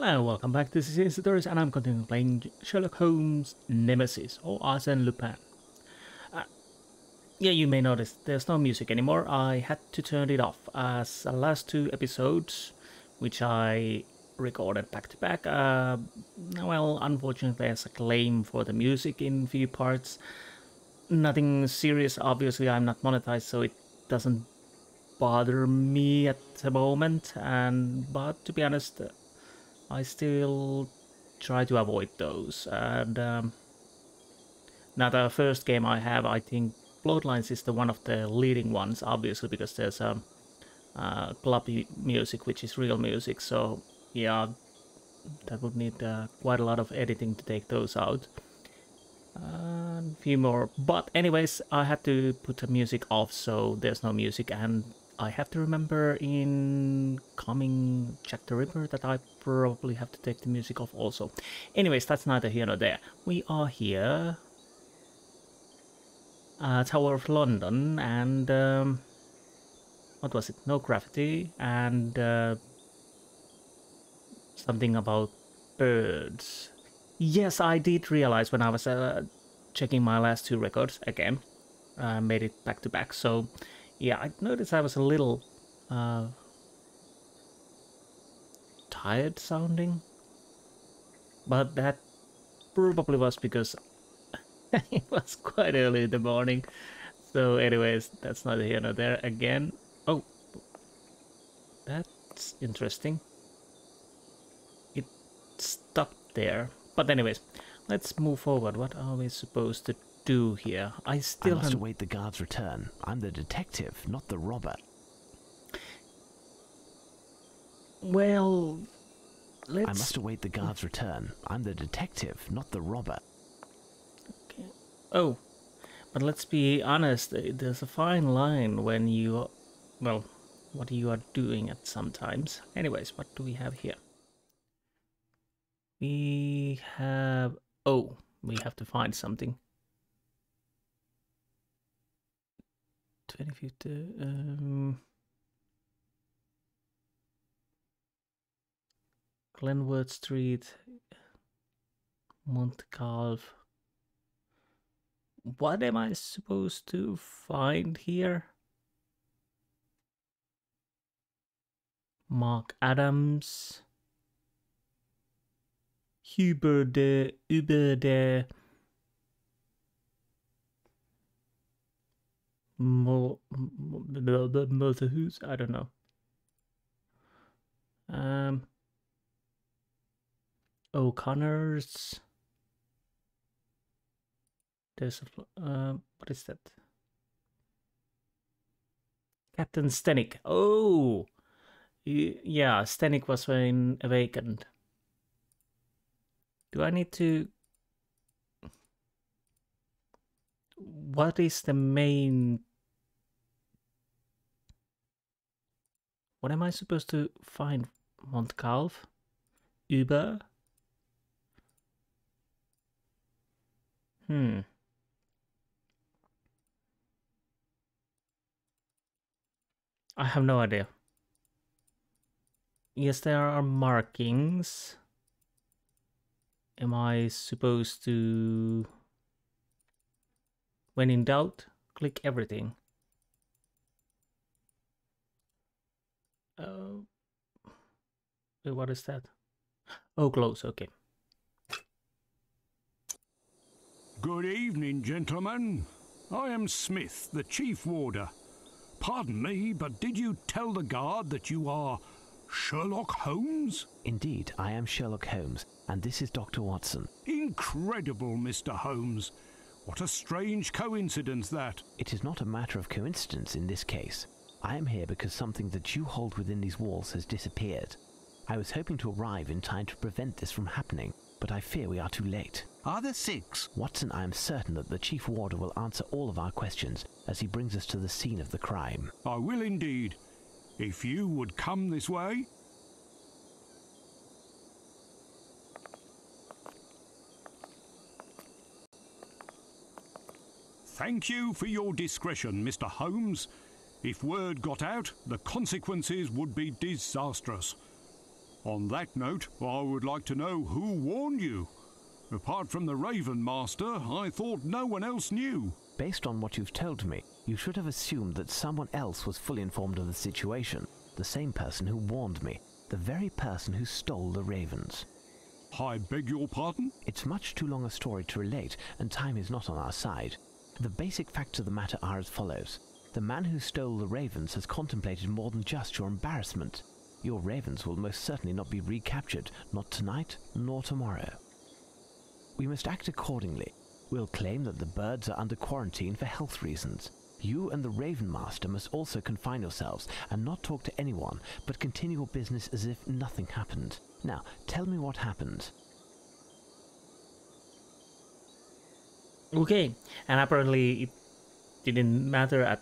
Hello, welcome back. This is Insti, and I'm continuing playing Sherlock Holmes Nemesis, or Arséne Loupin. Yeah, you may notice there's no music anymore. I had to turn it off, as the last two episodes, which I recorded back to back, well, unfortunately there's a claim for the music in few parts. Nothing serious, obviously I'm not monetized, so it doesn't bother me at the moment, but to be honest, I still try to avoid those. And now the first game I have, I think Bloodlines is the one of the leading ones, obviously, because there's clubbing music, which is real music. So yeah, that would need quite a lot of editing to take those out. A few more, but anyways, I had to put the music off, so there's no music, and I have to remember in coming chapter river that I probably have to take the music off also. Anyways, that's neither here nor there. We are here, Tower of London, and what was it? No gravity, and something about birds. Yes, I did realize when I was checking my last two records again. I made it back to back, so yeah, I noticed I was a little tired sounding, but that probably was because it was quite early in the morning. So anyways, that's neither here nor there again. Oh, that's interesting. It stopped there. But anyways, let's move forward. What are we supposed to do here? I must await the guard's return. I'm the detective, not the robber. Well, let's... I must await the guard's return. I'm the detective, not the robber. Okay. Oh, but let's be honest. There's a fine line when you... Well, what you are doing at sometimes. Anyways, what do we have here? We have... Oh, we have to find something. 2050... Glenwood Street, Montcalf. What am I supposed to find here? Mark Adams. Uber de Who's? I don't know. O'Connor's. There's a what is that? Captain Stenick. Oh, yeah, Stenick was when awakened. Do I need to... What is the main... What am I supposed to find? Montcalf? Uber? I have no idea. Yes, there are markings. Am I supposed to... When in doubt, click everything. Wait, what is that? Oh, close, okay. Good evening, gentlemen. I am Smith, the chief warder. Pardon me, but did you tell the guard that you are Sherlock Holmes? Indeed, I am Sherlock Holmes, and this is Dr. Watson. Incredible, Mr. Holmes. What a strange coincidence that. It is not a matter of coincidence in this case. I am here because something that you hold within these walls has disappeared. I was hoping to arrive in time to prevent this from happening, but I fear we are too late. Are there 6? Watson, I am certain that the Chief Warder will answer all of our questions as he brings us to the scene of the crime. I will indeed. If you would come this way. Thank you for your discretion, Mr. Holmes. If word got out, the consequences would be disastrous. On that note, I would like to know who warned you. Apart from the Raven Master, I thought no one else knew. Based on what you've told me, you should have assumed that someone else was fully informed of the situation. The same person who warned me. The very person who stole the ravens. I beg your pardon? It's much too long a story to relate, and time is not on our side. The basic facts of the matter are as follows. The man who stole the ravens has contemplated more than just your embarrassment. Your ravens will most certainly not be recaptured, not tonight, nor tomorrow. We must act accordingly. We'll claim that the birds are under quarantine for health reasons. You and the Raven Master must also confine yourselves and not talk to anyone, but continue your business as if nothing happened. Now, tell me what happened. Okay, and apparently it didn't matter at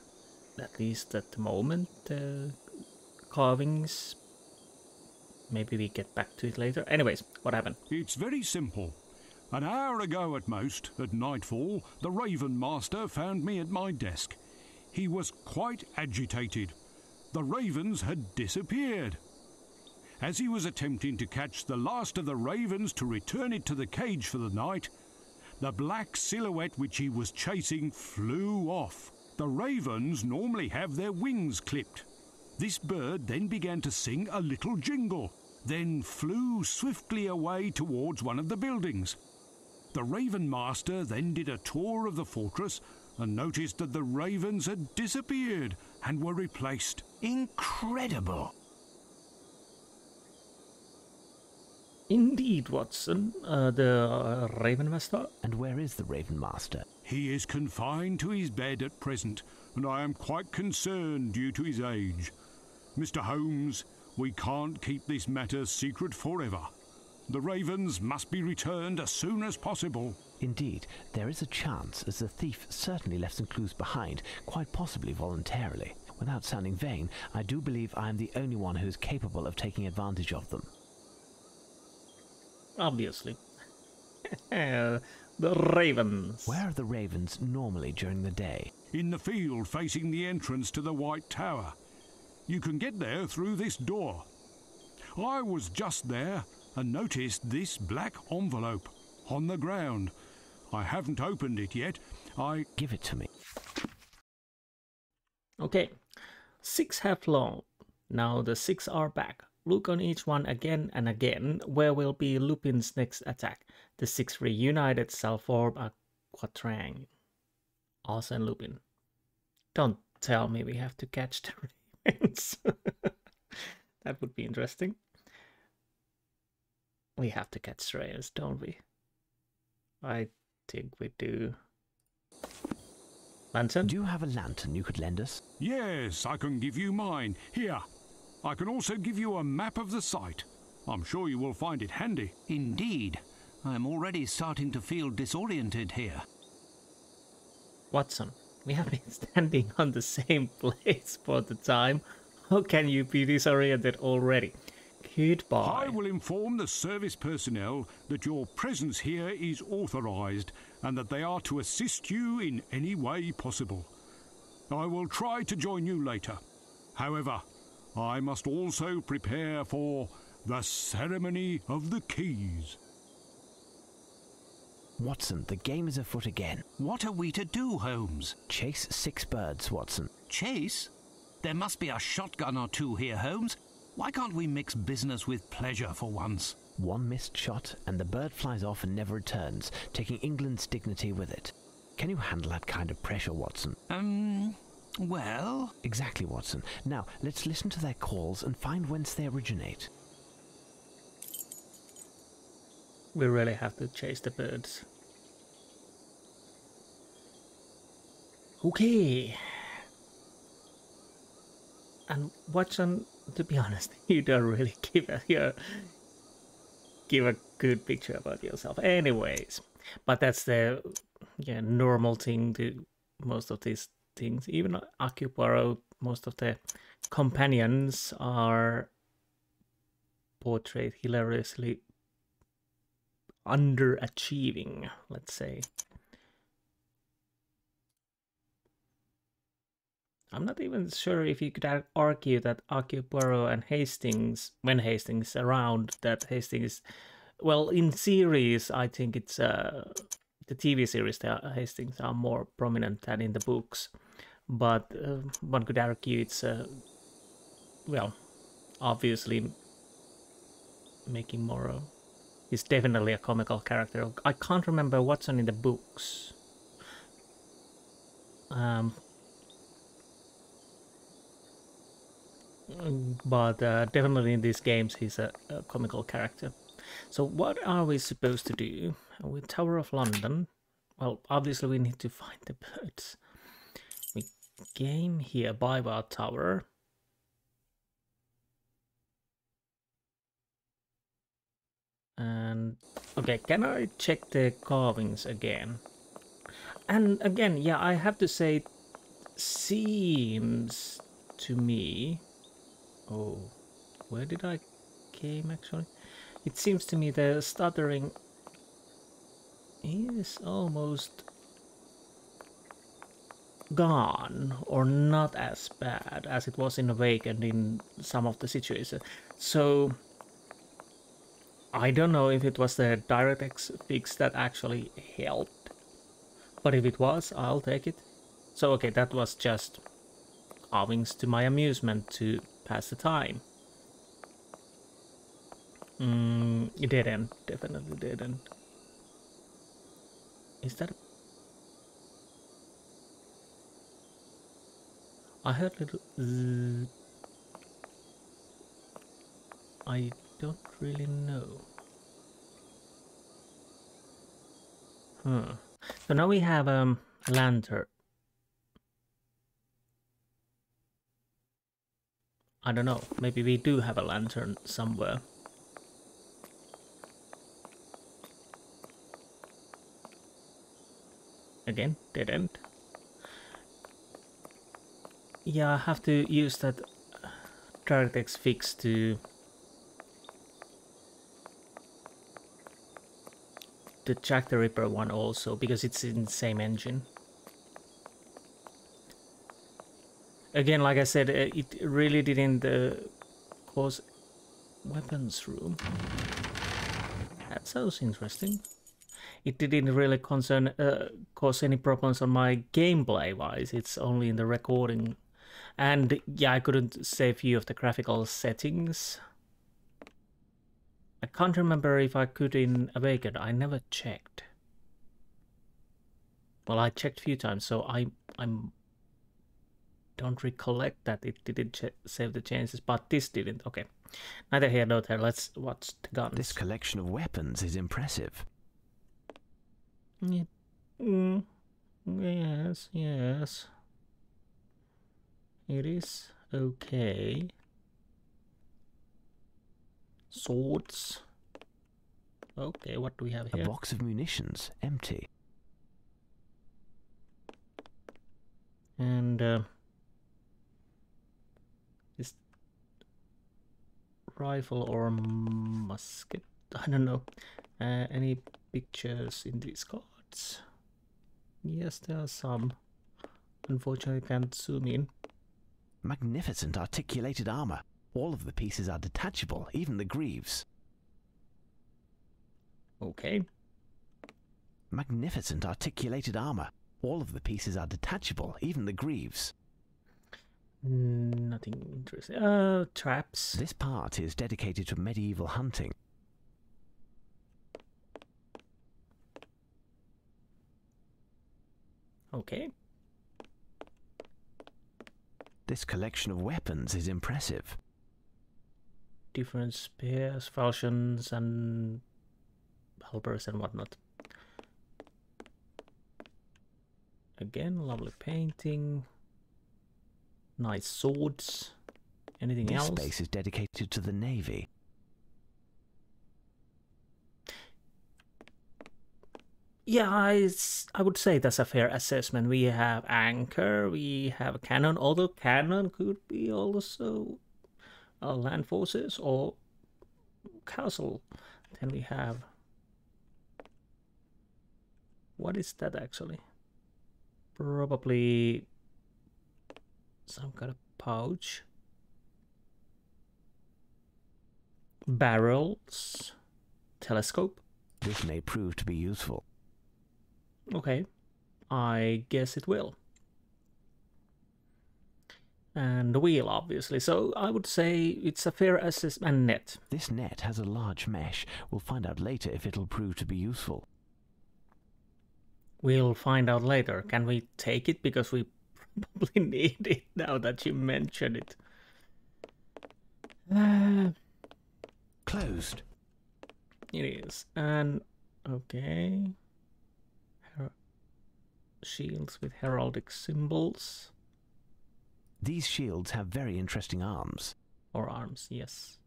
least at the moment. Carvings. Maybe we get back to it later. Anyways, what happened? It's very simple. An hour ago at most, at nightfall, the Raven Master found me at my desk. He was quite agitated. The ravens had disappeared. As he was attempting to catch the last of the ravens to return it to the cage for the night, the black silhouette which he was chasing flew off. The ravens normally have their wings clipped. This bird then began to sing a little jingle, then flew swiftly away towards one of the buildings. The Raven Master then did a tour of the fortress and noticed that the ravens had disappeared and were replaced. Incredible! Indeed, Watson. The Raven Master. And where is the Raven Master? He is confined to his bed at present, and I am quite concerned due to his age. Mr. Holmes, we can't keep this matter secret forever. The ravens must be returned as soon as possible. Indeed, there is a chance, as the thief certainly left some clues behind, quite possibly voluntarily. Without sounding vain, I do believe I am the only one who is capable of taking advantage of them. Obviously. The ravens. Where are the ravens normally during the day? In the field facing the entrance to the White Tower. You can get there through this door. I was just there and noticed this black envelope on the ground. I haven't opened it yet. Give it to me. Okay. 6 have flown. Now the 6 are back. Look on each one again and again. Where will be Lupin's next attack? The 6 reunited shall form a quadrangle. Arséne Loupin. Don't tell me we have to catch the ravens. That would be interesting. We have to catch ravens, don't we? I think we do. Lantern? Do you have a lantern you could lend us? Yes, I can give you mine. Here. I can also give you a map of the site. I'm sure you will find it handy. Indeed. I'm already starting to feel disoriented here. Watson, we have been standing on the same place for the time. How can you be disoriented already? Goodbye. I will inform the service personnel that your presence here is authorized and that they are to assist you in any way possible. I will try to join you later. However, I must also prepare for the ceremony of the keys. Watson, the game is afoot again. What are we to do, Holmes? Chase 6 birds, Watson. Chase? There must be a shotgun or two here, Holmes. Why can't we mix business with pleasure for once? One missed shot, and the bird flies off and never returns, taking England's dignity with it. Can you handle that kind of pressure, Watson? Well... Exactly, Watson. Now, let's listen to their calls and find whence they originate. We really have to chase the birds. Okay. And Watson, to be honest, you don't really give a good picture about yourself. Anyways, but that's the normal thing to most of these things. Even Akuparo, most of the companions are portrayed hilariously underachieving, let's say. I'm not even sure if you could argue that Poirot and Hastings, when Hastings is around, that Hastings, well, in series, I think it's the TV series, Hastings are more prominent than in the books. But one could argue it's, well, obviously making more. He's definitely a comical character. I can't remember Watson in the books. But definitely in these games he's a comical character. So what are we supposed to do with Tower of London? Well, obviously we need to find the birds. We came here by our tower. And okay, can I check the carvings again? And again, yeah, I have to say, it seems to me. Oh, where did I came actually? It seems to me the stuttering is almost gone, or not as bad as it was in Awakened in some of the situations. So I don't know if it was the DirectX fix that actually helped, but if it was, I'll take it. So okay, that was just carvings to my amusement to pass the time. It didn't, definitely didn't. Is that? I heard little. I don't really know. So now we have a lantern. I don't know. Maybe we do have a lantern somewhere. Again, didn't. Yeah, I have to use that DirectX fix to the Jack the Ripper one also, because it's in the same engine. Again, like I said, it really didn't cause weapons room. That sounds interesting. It didn't really cause any problems on my gameplay wise. It's only in the recording. And yeah, I couldn't save a few of the graphical settings. I can't remember if I could in Awakened. I never checked. Well, I checked a few times, so I don't recollect that it didn't save the chances, but this didn't. Okay, neither here nor there. Let's watch the guns. This collection of weapons is impressive. Yes, yes. It is okay. Swords. Okay, what do we have here? A box of munitions, empty. And this rifle or musket? I don't know. Any pictures in these cards? Yes, there are some. Unfortunately, can't zoom in. Magnificent articulated armor. All of the pieces are detachable, even the greaves. Okay. Magnificent articulated armor. All of the pieces are detachable, even the greaves. Nothing interesting. Traps. This part is dedicated to medieval hunting. Okay. This collection of weapons is impressive. Different spears, falchions, and halberds and whatnot. Again, lovely painting. Nice swords. Anything else? This space is dedicated to the navy. Yeah, I would say that's a fair assessment. We have anchor, we have cannon, although cannon could be also land forces or castle. Then we have... What is that actually? Probably Some kind of pouch. Barrels. Telescope. This may prove to be useful. Okay, I guess it will. And the wheel, obviously. So I would say it's a fair assessment net. This net has a large mesh. We'll find out later if it'll prove to be useful. We'll find out later. Can we take it? Because we probably need it now that you mention it. Closed. It is. And, okay. Shields with heraldic symbols. These shields have very interesting arms. Or arms, yes.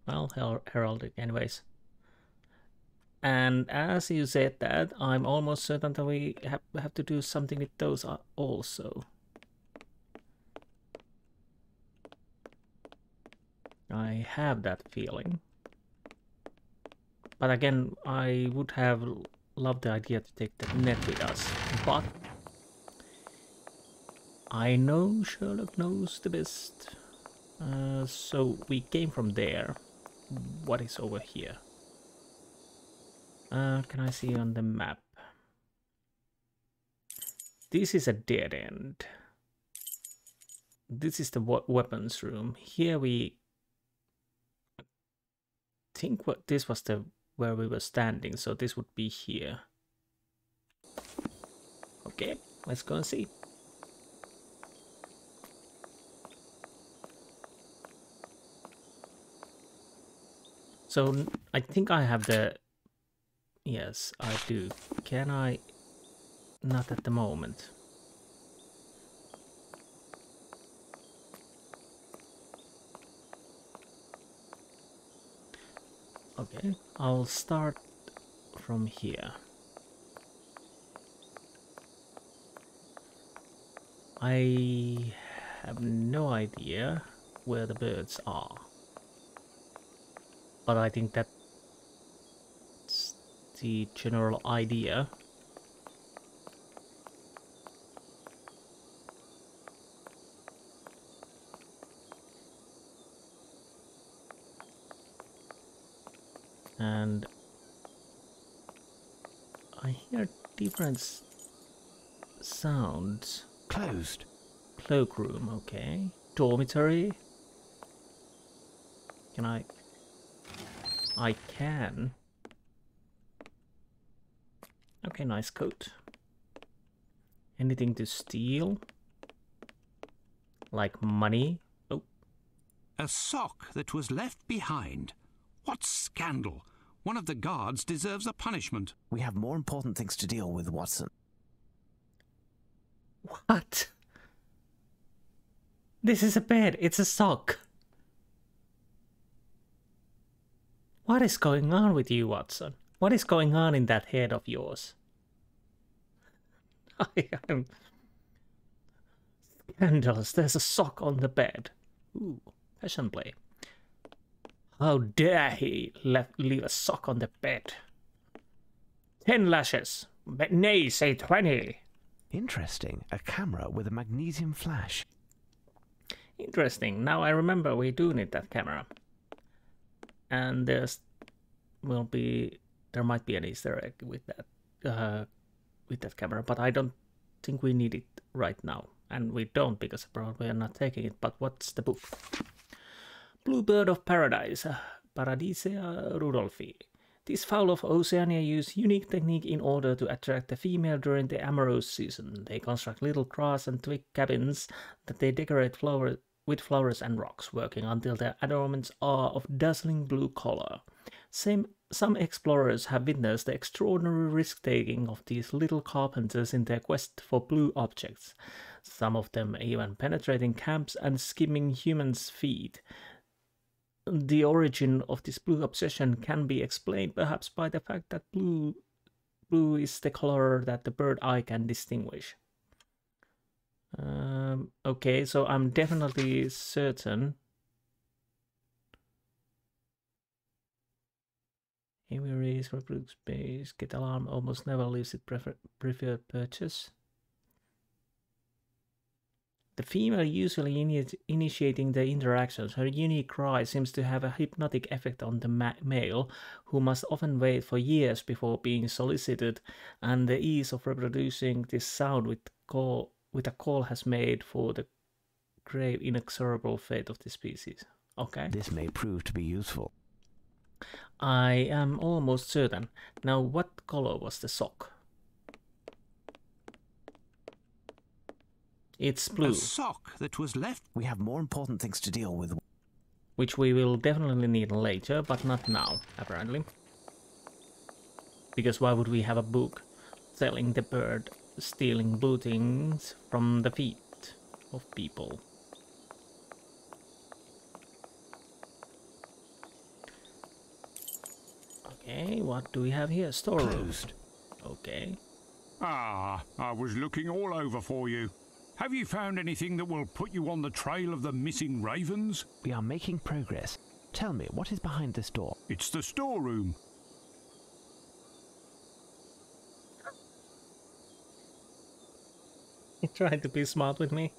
Well, heraldic anyways. And as you said that, I'm almost certain that we have to do something with those also. I have that feeling. But again, I would have loved the idea to take the net with us. But I know Sherlock knows the best. So we came from there. What is over here? Can I see on the map? This is a dead end. This is the weapons room. Here we think this was the where we were standing, so this would be here. Okay, let's go and see. So I think I have the... Yes, I do. Can I? Not at the moment. Okay, I'll start from here. I have no idea where the birds are, but I think that's the general idea. And I hear different sounds. Closed. Cloakroom, okay. Dormitory. Can I? I can. Okay, nice coat. Anything to steal? Like money? Oh. A sock that was left behind. What scandal! One of the guards deserves a punishment. We have more important things to deal with, Watson. What? This is a bed. It's a sock. What is going on with you, Watson? What is going on in that head of yours? I am... Scandalous. There's a sock on the bed. Ooh, fashion play. How dare he leave a sock on the bed? 10 lashes. Nay, say 20. Interesting. A camera with a magnesium flash. Interesting. Now I remember we do need that camera. And there might be an Easter egg with that camera, but I don't think we need it right now. And we don't, because probably we're not taking it. But what's the book? Bluebird of Paradise, Paradisea rudolfi. This fowl of Oceania use unique technique in order to attract the female during the amorous season. They construct little grass and twig cabins that they decorate with flowers and rocks, working until their adornments are of dazzling blue color. Some explorers have witnessed the extraordinary risk-taking of these little carpenters in their quest for blue objects, some of them even penetrating camps and skimming humans' feet. The origin of this blue obsession can be explained perhaps by the fact that blue is the color that the bird eye can distinguish. Okay, so I'm definitely certain. Injuries for blue space. Get alarm almost never leaves its preferred purchase. The female usually initiating the interactions. Her unique cry seems to have a hypnotic effect on the male, who must often wait for years before being solicited, and the ease of reproducing this sound with a call has made for the grave inexorable fate of the species. Okay. This may prove to be useful. I am almost certain. Now, what color was the sock? It's blue. A sock that was left. We have more important things to deal with. Which we will definitely need later, but not now, apparently. Because why would we have a book telling the bird stealing blue things from the feet of people? Okay, what do we have here? Storeroom. Closed. Okay. Ah, I was looking all over for you. Have you found anything that will put you on the trail of the missing ravens? We are making progress. Tell me, what is behind this door? It's the storeroom. You trying to be smart with me?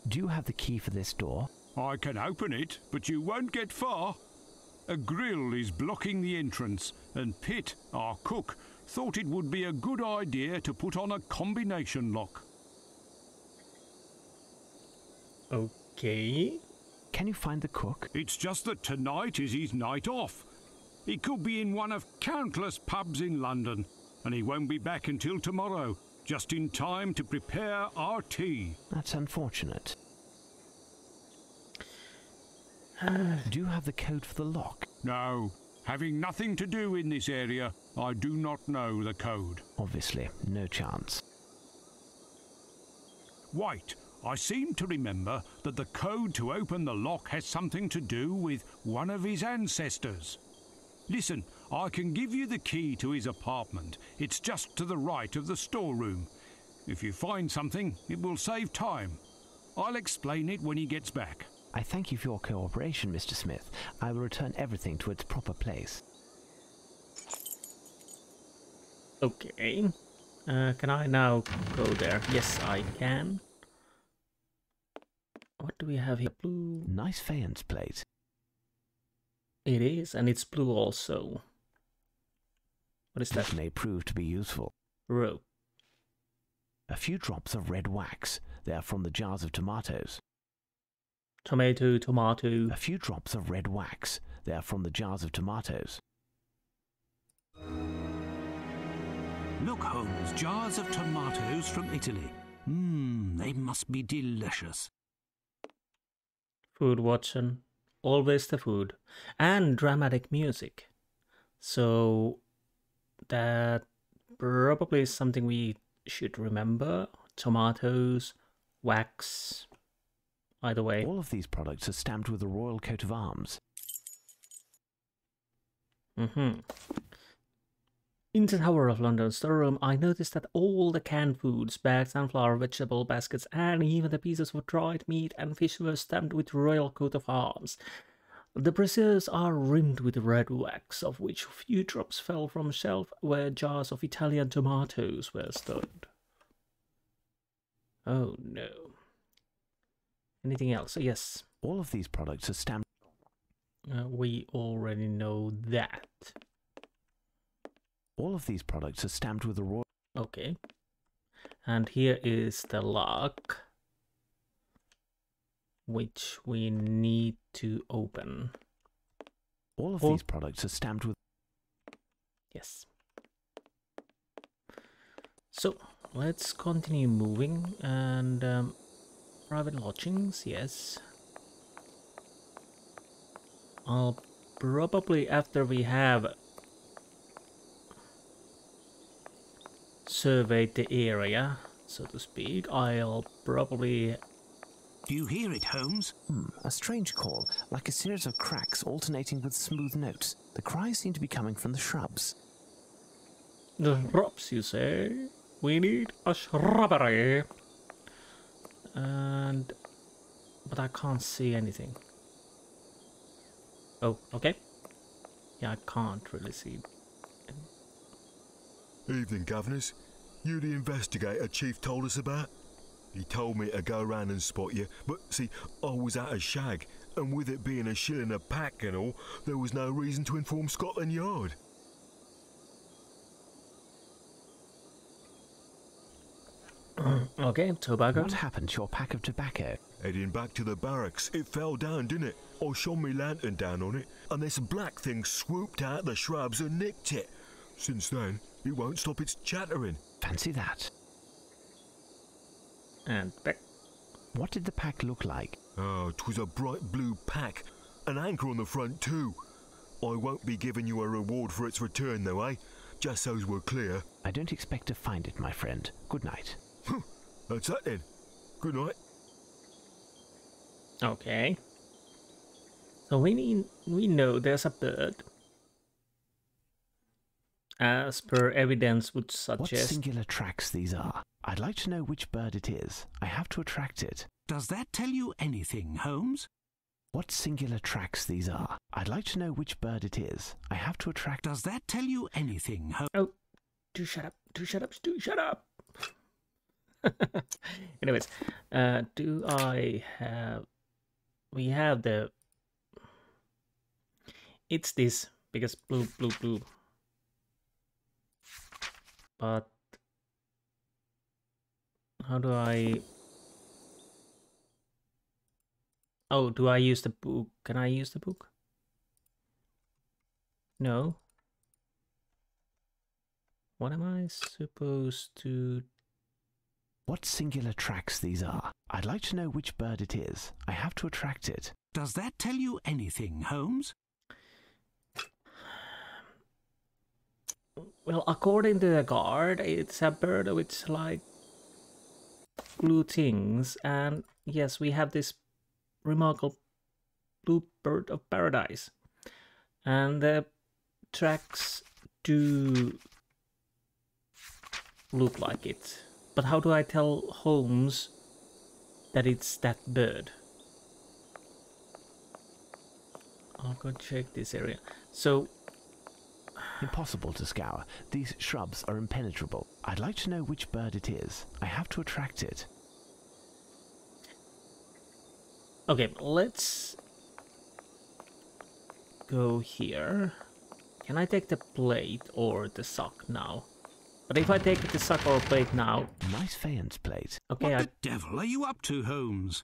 Do you have the key for this door? I can open it, but you won't get far. A grill is blocking the entrance, and Pitt, our cook, thought it would be a good idea to put on a combination lock. Okay. Can you find the cook? It's just that tonight is his night off. He could be in one of countless pubs in London, and he won't be back until tomorrow, just in time to prepare our tea. That's unfortunate. Do you have the code for the lock? No, having nothing to do in this area, I do not know the code. Obviously, no chance. Wait, I seem to remember that the code to open the lock has something to do with one of his ancestors. Listen, I can give you the key to his apartment. It's just to the right of the storeroom. If you find something, it will save time. I'll explain it when he gets back. I thank you for your cooperation, Mr. Smith. I will return everything to its proper place. Okay. Can I now go there? Yes, I can. What do we have here? Blue. Nice faience plate. It is, and it's blue also. What is that? This may prove to be useful. Rope. A few drops of red wax. They are from the jars of tomatoes. Tomato, tomato. A few drops of red wax. They are from the jars of tomatoes. Look, Holmes, jars of tomatoes from Italy. They must be delicious. Food watching. Always the food. And dramatic music. So that probably is something we should remember. Tomatoes, wax. Either way. All of these products are stamped with the royal coat of arms. In the Tower of London storeroom, I noticed that all the canned foods, bags, sunflower, vegetable baskets, and even the pieces of dried meat and fish were stamped with royal coat of arms. The braziers are rimmed with red wax, of which a few drops fell from shelf where jars of Italian tomatoes were stored. Oh no. Anything else? Yes. All of these products are stamped. We already know that. All of these products are stamped with the royal. Okay. And here is the lock, which we need to open. All of these products are stamped with. Yes. So let's continue moving and private lodgings. Yes. I'll probably, after we have surveyed the area, so to speak, I'll probably... Do you hear it, Holmes? A strange call, like a series of cracks alternating with smooth notes. The cries seem to be coming from the shrubs. The shrubs, you say? We need a shrubbery. But I can't see anything. Oh, okay. Yeah, I can't really see. Evening, Governors. You the investigator Chief told us about? He told me to go round and spot you, but see, I was out of shag, and with it being a shilling a pack and all, there was no reason to inform Scotland Yard. Okay, tobacco. What happened to your pack of tobacco? Heading back to the barracks, it fell down, didn't it? I shone me lantern down on it, and this black thing swooped out the shrubs and nicked it. Since then, it won't stop its chattering. Fancy that. And back. What did the pack look like? Oh, 'twas a bright blue pack. An anchor on the front too. I won't be giving you a reward for its return though, eh? Just so's we're clear. I don't expect to find it, my friend. Good night. That's that then. Good night. Okay. So we know there's a bird. As per evidence would What suggest. singular tracks these are? I'd like to know which bird it is. I have to attract it. Does that tell you anything, Holmes? What singular tracks these are? I'd like to know which bird it is. I have to attract... Does that tell you anything, Holmes? Oh, do shut up, do shut up, do shut up. Anyways, do I have... We have the... It's this, because blue. But... How do I... Oh, do I use the book? Can I use the book? No. What am I supposed to... What singular tracks these are? I'd like to know which bird it is. I have to attract it. Does that tell you anything, Holmes? Well, according to the guard, it's a bird which like blue things, and yes, we have this remarkable blue bird of paradise, and the tracks do look like it. But how do I tell Holmes that it's that bird? I'll go check this area. So, Impossible to scour. These shrubs are impenetrable. I'd like to know which bird it is. I have to attract it. okay, let's go here. Can I take the plate or the sock now? But if I take the sock or plate now... Nice faience plate. Okay, What the devil are you up to, Holmes?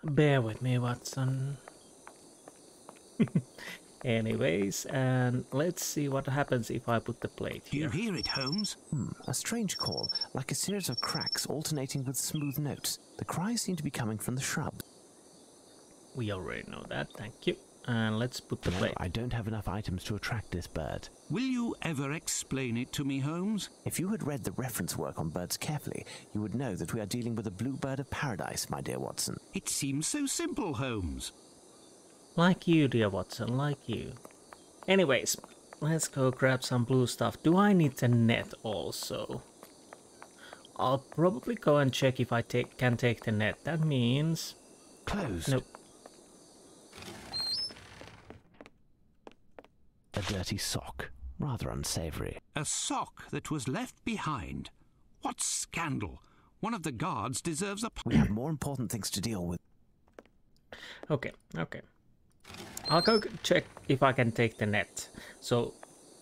bear with me, Watson. Anyways, and let's see what happens if I put the plate Do you here. hear it, Holmes? A strange call, like a series of cracks alternating with smooth notes. The cries seem to be coming from the shrub. We already know that, thank you. And let's put the No, plate. I don't have enough items to attract this bird. Will you ever explain it to me, Holmes? If you had read the reference work on birds carefully, you would know that we are dealing with a blue bird of paradise, my dear Watson. It seems so simple, Holmes. Like you, dear Watson, like you. Anyways, let's go grab some blue stuff. Do I need the net also? I'll probably go and check if I can take the net. That means... Closed. Nope. A dirty sock. Rather unsavoury. A sock that was left behind. What scandal! One of the guards deserves a... We have more important things to deal with. Okay. I'll go check if I can take the net. So,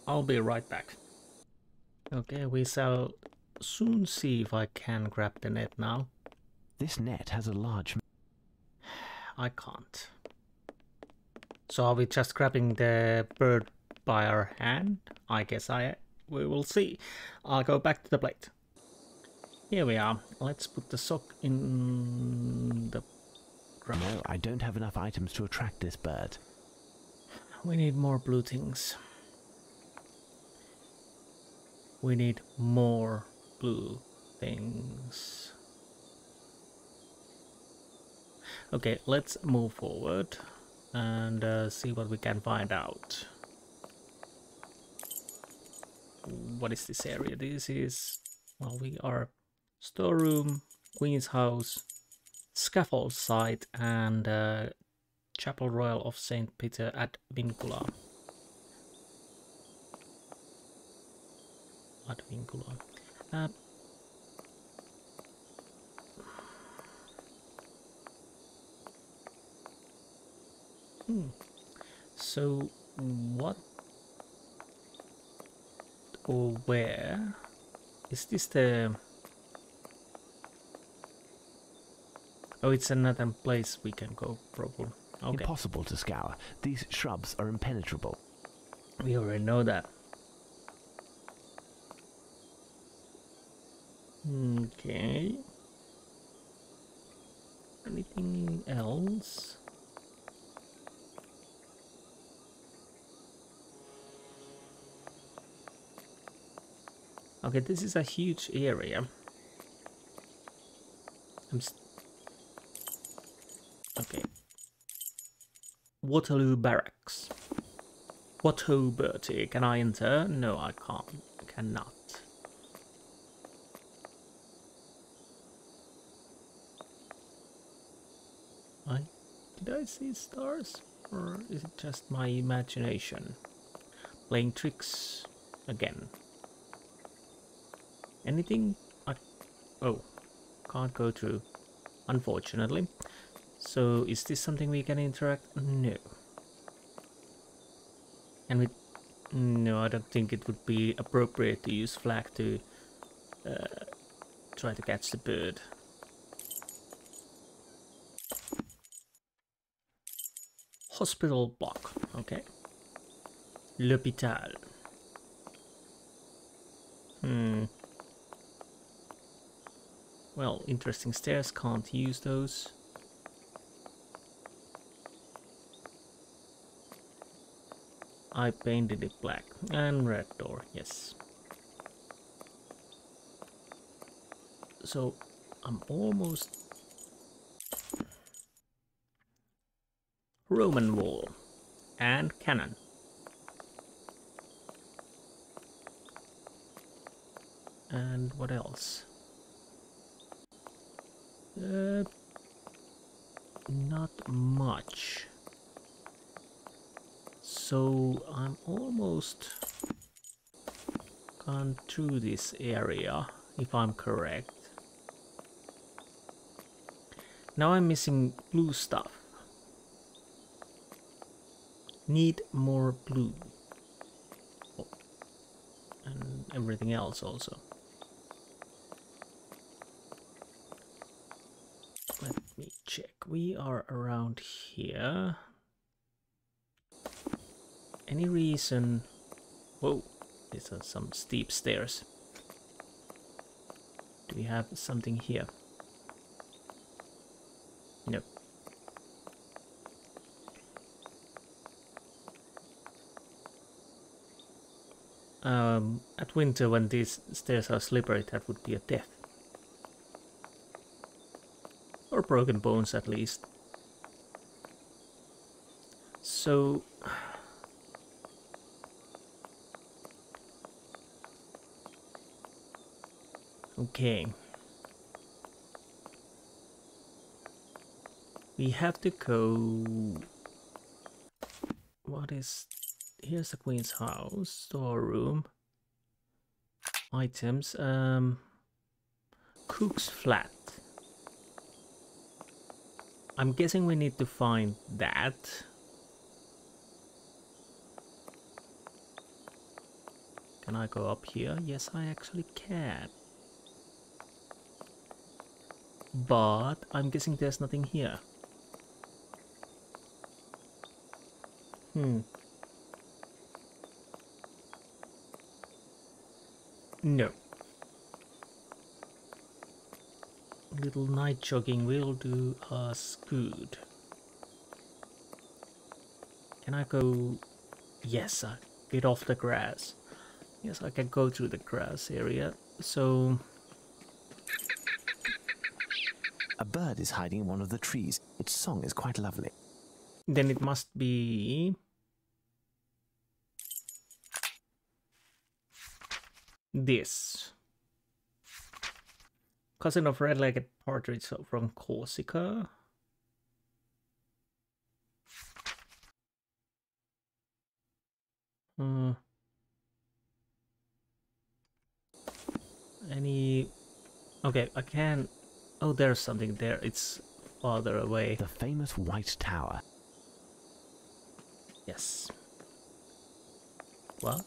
I'll be right back. Okay, we shall soon see if I can grab the net now. This net has a large... I can't. So are we just grabbing the bird by our hand? I guess we will see. I'll go back to the plate. Here we are. Let's put the sock in the... No, I don't have enough items to attract this bird. We need more blue things. We need more blue things. Okay, let's move forward and see what we can find out. What is this area? This is... Well, we are... Storeroom, Queen's House, Scaffold Site, and Chapel Royal of St. Peter ad Vincula. Ad Vincula. So, what or where is this the... Oh, it's another place we can go, probably. Okay. Impossible to scour. These shrubs are impenetrable. We already know that. Okay. Anything else? Okay, this is a huge area. Okay. Waterloo Barracks. What ho, Bertie? Can I enter? No, I can't. Cannot. Did I see stars? Or is it just my imagination? Playing tricks again. Anything? Oh, can't go through, unfortunately. So, is this something we can interact? No. And no, I don't think it would be appropriate to use flag to try to catch the bird. Hospital block, okay. L'hôpital. Well, interesting stairs, can't use those. I painted it black. And red door, yes. So, I'm almost... Roman wall. And cannon. And what else? Not much. So I'm almost gone through this area, if I'm correct. Now I'm missing blue stuff. Need more blue. Oh. And everything else also. Let me check. We are around here. Any reason... Whoa, these are some steep stairs. Do we have something here? No. At winter, when these stairs are slippery, that would be a death. Or broken bones, at least. So... Okay. We have to go... What is... Here's the Queen's house, storeroom. Items, Cook's flat. I'm guessing we need to find that. Can I go up here? Yes, I actually can. But I'm guessing there's nothing here. No. Little night jogging will do us good. Can I go? Yes, I get off the grass. Yes, I can go through the grass area. So... A bird is hiding in one of the trees. Its song is quite lovely. Then it must be... this. Cousin of red-legged partridge from Corsica. Any... Okay, I can... Oh, there's something there. It's farther away. The famous White Tower. Yes. What?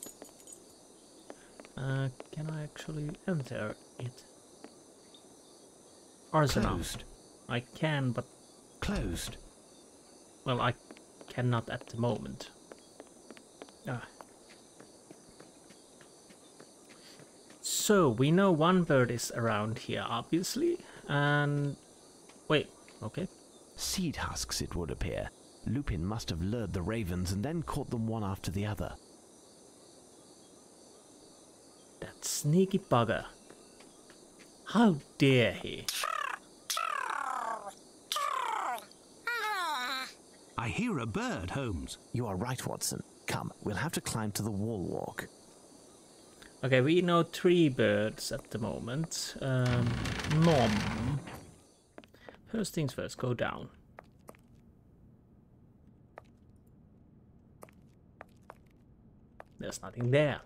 Can I actually enter it? Arsenal. Closed. I can, but... Closed. Well, I cannot at the moment. Ah. So, we know one bird is around here, obviously. And... Wait, okay. Seed husks, it would appear. Lupin must have lured the ravens and then caught them one after the other. That sneaky bugger. How dare he? I hear a bird, Holmes. You are right, Watson. Come, we'll have to climb to the wall walk. Okay, we know 3 birds at the moment. Nom. First things first, go down. There's nothing there.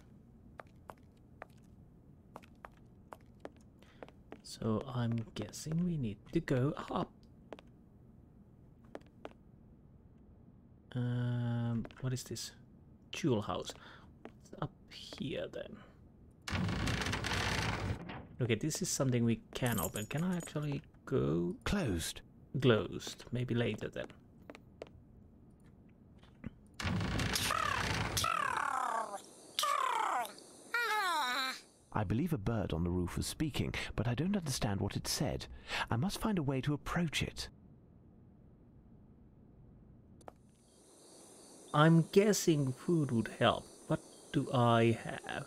So I'm guessing we need to go up. What is this? Jewel house. What's up here then? Okay, this is something we can open. Can I actually go? Closed. Closed. Maybe later then. I believe a bird on the roof was speaking, but I don't understand what it said. I must find a way to approach it. I'm guessing food would help. What do I have?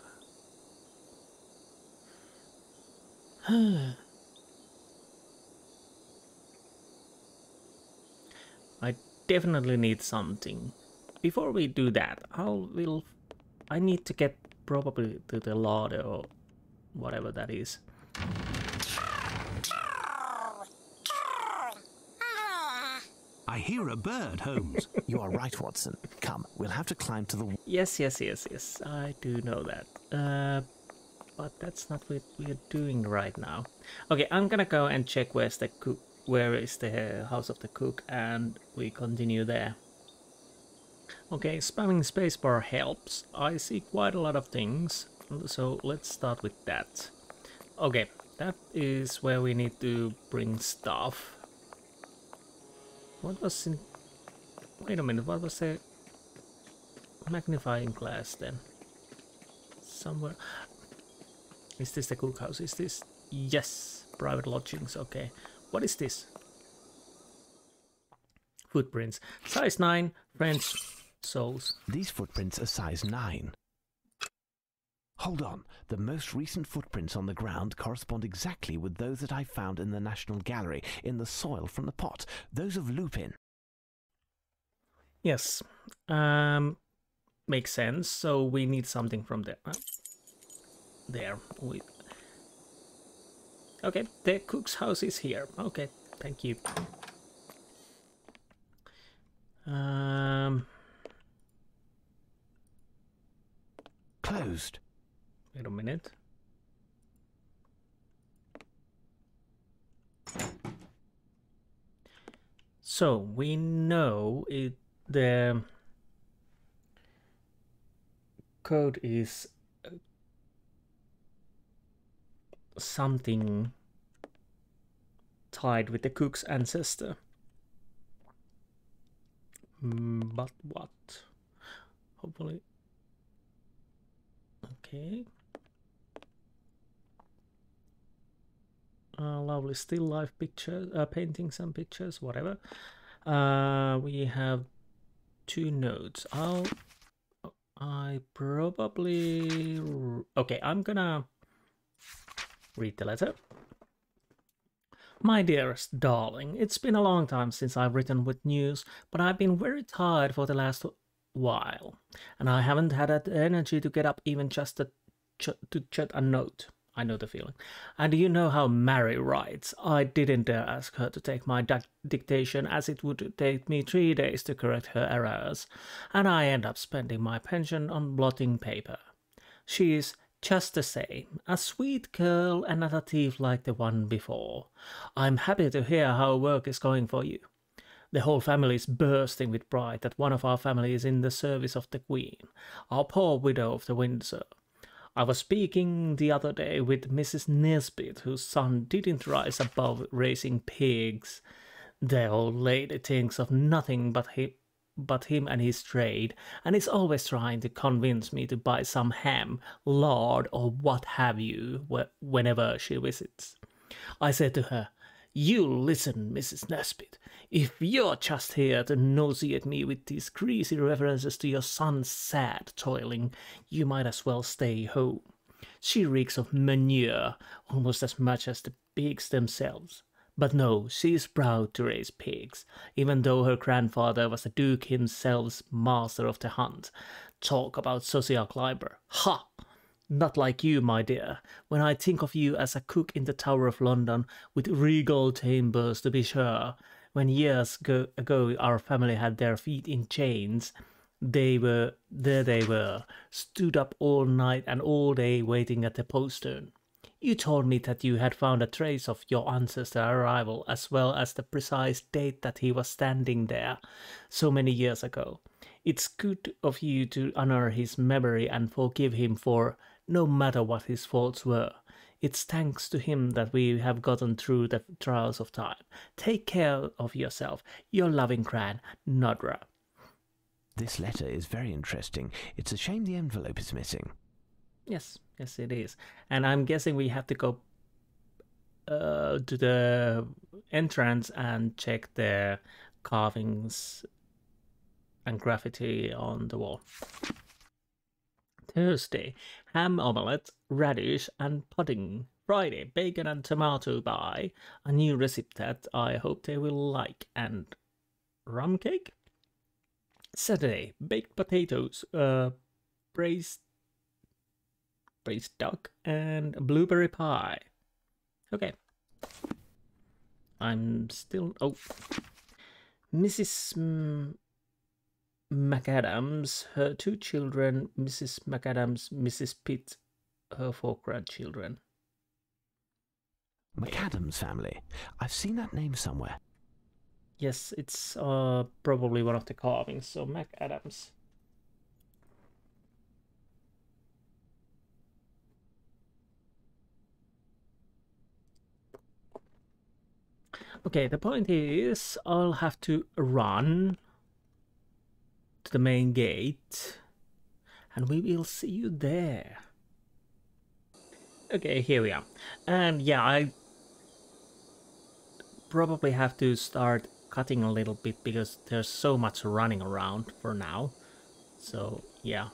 I definitely need something. Before we do that, I need to get probably to the larder or whatever that is. I hear a bird, Holmes. You are right, Watson. Come, we'll have to climb to the... Yes. I do know that. But that's not what we're doing right now. Okay, I'm gonna go and check where is the house of the cook, and we continue there. Okay, spamming spacebar helps. I see quite a lot of things, so let's start with that. Okay, that is where we need to bring stuff. What was in... Wait a minute, what was the magnifying glass then? Somewhere... Is this the cookhouse? Is this... Yes! Private lodgings, okay. What is this? Footprints. Size 9, French souls. These footprints are size 9. Hold on. The most recent footprints on the ground correspond exactly with those that I found in the National Gallery, in the soil from the pot. Those of Lupin. Yes. Makes sense. So we need something from there. There. Okay, the cook's house is here. Okay, thank you. Closed. Wait a minute. So we know the code is something tied with the cook's ancestor. But what? Hopefully. Okay. Lovely still life pictures, paintings and pictures, whatever. We have 2 notes. I probably... Okay, I'm gonna read the letter. My dearest darling, it's been a long time since I've written with news, but I've been very tired for the last while, and I haven't had the energy to get up even just to chat a note. I know the feeling. And you know how Mary writes. I didn't dare ask her to take my dictation, as it would take me 3 days to correct her errors, and I end up spending my pension on blotting paper. She is just the same, a sweet girl and not a thief like the one before. I'm happy to hear how work is going for you. The whole family is bursting with pride that one of our family is in the service of the Queen, our poor widow of the Windsor. I was speaking the other day with Mrs. Nesbit, whose son didn't rise above raising pigs. The old lady thinks of nothing but him and his trade, and is always trying to convince me to buy some ham, lard, or what have you, whenever she visits. I said to her, "You listen, Mrs. Nesbit. If you're just here to nauseate me with these greasy references to your son's sad toiling, you might as well stay home. She reeks of manure almost as much as the pigs themselves. But no, she is proud to raise pigs, even though her grandfather was the Duke himself's master of the hunt. Talk about social climber. Ha! Not like you, my dear. When I think of you as a cook in the Tower of London, with regal chambers to be sure, when years ago our family had their feet in chains, they were, stood up all night and all day waiting at the postern. You told me that you had found a trace of your ancestor's arrival, as well as the precise date that he was standing there so many years ago. It's good of you to honor his memory and forgive him for, no matter what his faults were. It's thanks to him that we have gotten through the trials of time. Take care of yourself. Your loving Gran, Nodra." This letter is very interesting. It's a shame the envelope is missing. Yes, it is. And I'm guessing we have to go to the entrance and check the carvings and graffiti on the wall. Thursday, ham omelette, radish and pudding. Friday, bacon and tomato pie, a new recipe that I hope they will like, and rum cake. Saturday, baked potatoes, braised duck and blueberry pie. Okay. I'm still... Oh. Mrs. McAdams, her 2 children, Mrs. McAdams, Mrs. Pitt, her 4 grandchildren. McAdams family. I've seen that name somewhere. Yes, it's probably one of the carvings, so McAdams. Okay, the point is, I'll have to run to the main gate, and we will see you there. Okay, here we are. And yeah, I probably have to start cutting a little bit because there's so much running around for now. So yeah,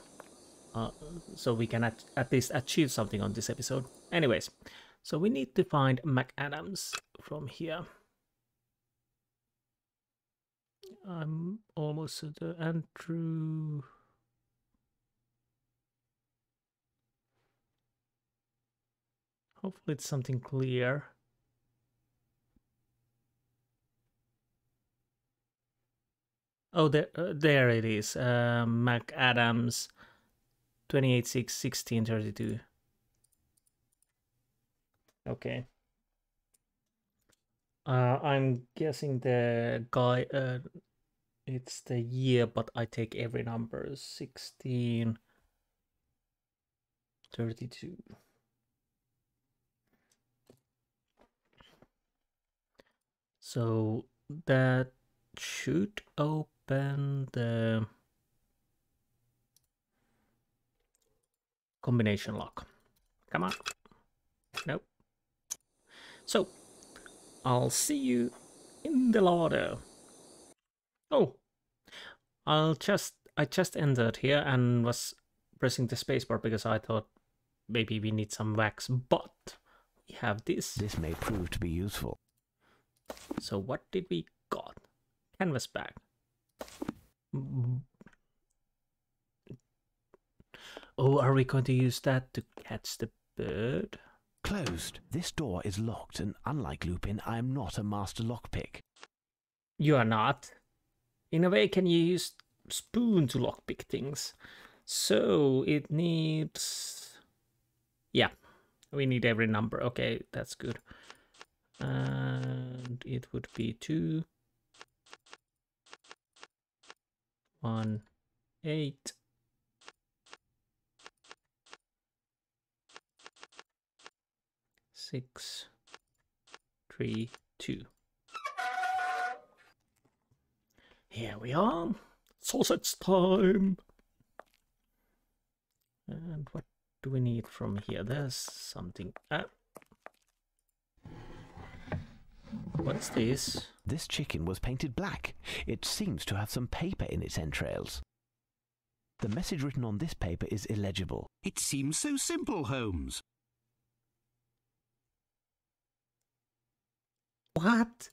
so we can at least achieve something on this episode. Anyways, so we need to find McAdams from here. I'm almost at the Andrew. Hopefully it's something clear. Oh, there it is. McAdams 28/6/1632. Okay. I'm guessing the guy, it's the year, but I take every number. 1632. So that should open the combination lock. Come on. Nope. So I'll see you in the larder. Oh, I just entered here and was pressing the spacebar because I thought maybe we need some wax, but we have this. This may prove to be useful. So what did we got? Canvas bag. Oh, are we going to use that to catch the bird? Closed. This door is locked, and unlike Lupin, I am not a master lockpick. You are not. In a way, can you use spoon to lockpick things? So it needs... Yeah, we need every number. Okay, that's good. And it would be 2, 1, 8. 6, 3, 2. Here we are. Sausage time. And what do we need from here? There's something. What's this? This chicken was painted black. It seems to have some paper in its entrails. The message written on this paper is illegible. It seems so simple, Holmes. What?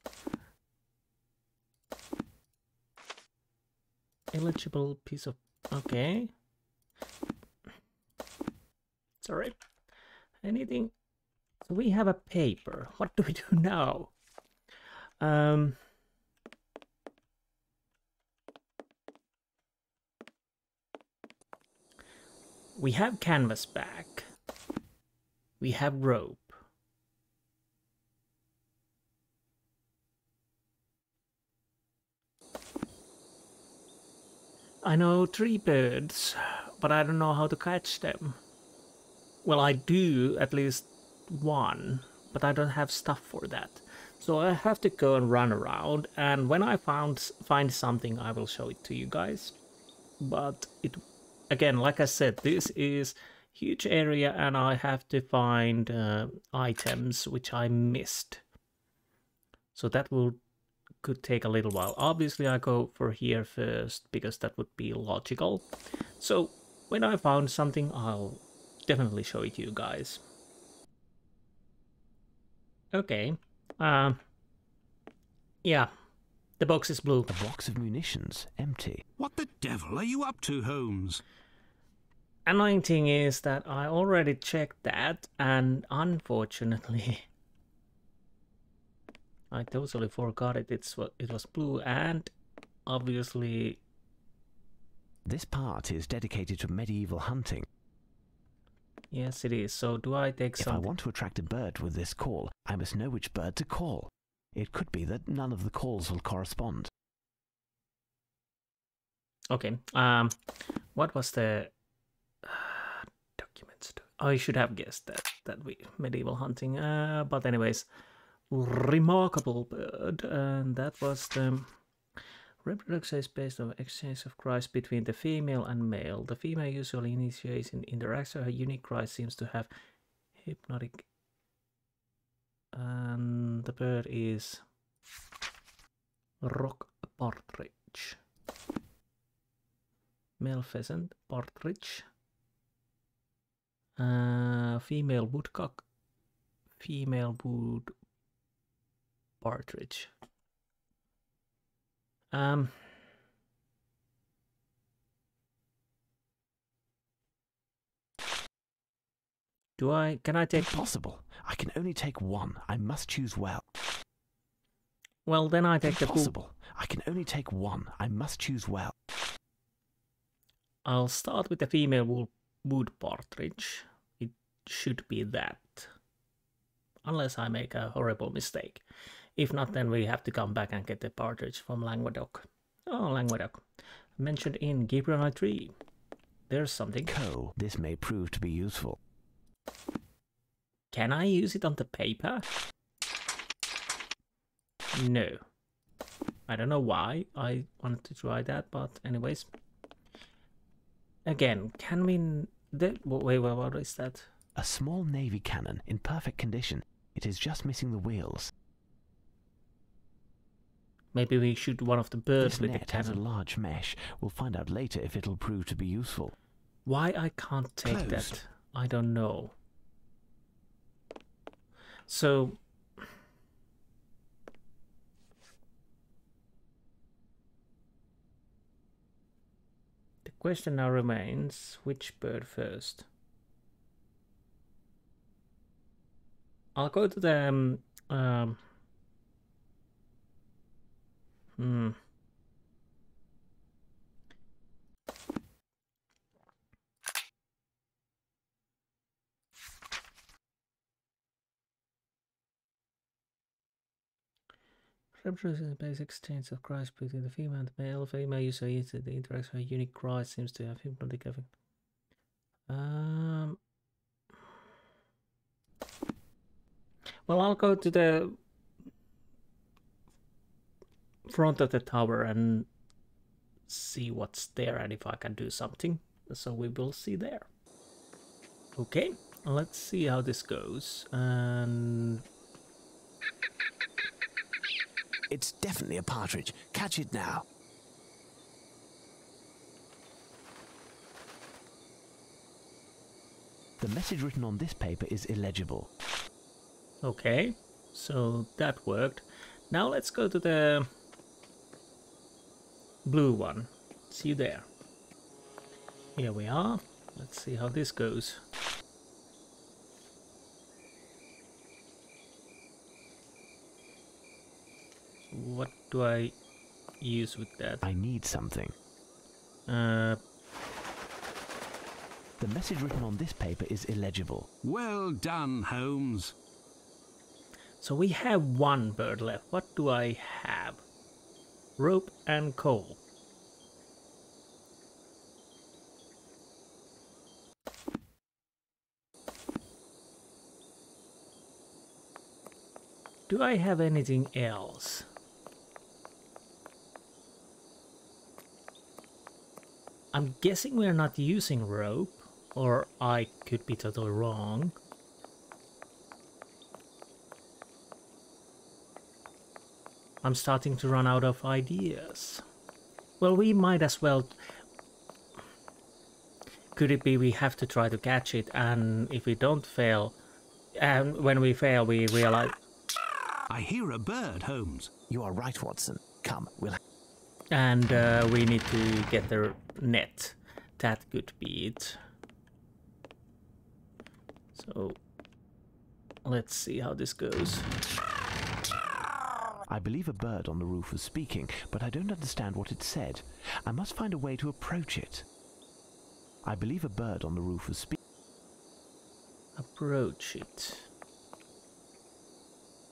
Illegible piece of... Okay. Sorry. Anything? So we have a paper. What do we do now? We have canvas back. We have rope. I know 3 birds, but I don't know how to catch them. Well, I do at least 1, but I don't have stuff for that. So I have to go and run around, and when I find something, I will show it to you guys. But it, again, like I said, this is huge area, and I have to find items which I missed. So that could take a little while. Obviously, I go for here first because that would be logical. So when I found something, I'll definitely show it to you guys. Okay. Yeah, the box is blue. A box of munitions, empty. What the devil are you up to, Holmes? Annoying thing is that I already checked that, and unfortunately, I totally forgot it. It was blue, and obviously... This part is dedicated to medieval hunting. Yes, it is. So do I take If I want to attract a bird with this call, I must know which bird to call. It could be that none of the calls will correspond. Okay. What was the documents? I should have guessed that we medieval hunting. But anyways, remarkable bird, and that was the reproduction is based on exchange of cries between the female and male. The female usually initiates in interaction. Her unique cry seems to have hypnotic. And the bird is rock partridge. Male pheasant, partridge. Female woodcock, female wood partridge. Can I take... Impossible. I can only take 1. I must choose well. Well, then I take Impossible. I can only take 1. I must choose well. I'll start with the female wood partridge. It should be that. Unless I make a horrible mistake. If not, then we have to come back and get the partridge from Languedoc. Oh, Languedoc. Mentioned in Gibraltar 3. There's something. Coal. This may prove to be useful. Can I use it on the paper? No. I don't know why I wanted to try that, but anyways. Again, can we... Wait, what is that? A small navy cannon in perfect condition. It is just missing the wheels. Maybe we shoot one of the birds This with the net has a cannon. large mesh. We'll find out later if it'll prove to be useful. Why I can't take Closed. that, I don't know. So... the question now remains, which bird first? I'll go to the... represents the basic exchange of cries between the female and the male. Female user uses the interaction of unique cries seems to have hypnotic effect. Well, I'll go to the front of the tower and see what's there and if I can do something. So we will see there. Okay, let's see how this goes. And it's definitely a partridge. Catch it now. The message written on this paper is illegible. okay, so that worked. Now let's go to the blue one. See you there. Here we are. Let's see how this goes. What do I use with that? I need something. The message written on this paper is illegible. Well done, Holmes. So we have one bird left. What do I have? Rope and coal. Do I have anything else? I'm guessing we're not using rope, or I could be totally wrong. I'm starting to run out of ideas. Well, we might as well... Could it be we have to try to catch it, and if we don't fail... And when we fail, we realize... I hear a bird, Holmes. You are right, Watson. Come, we'll... And we need to get the net. That could be it. So... Let's see how this goes. I believe a bird on the roof was speaking, but I don't understand what it said. I must find a way to approach it. I believe a bird on the roof was speaking. Approach it.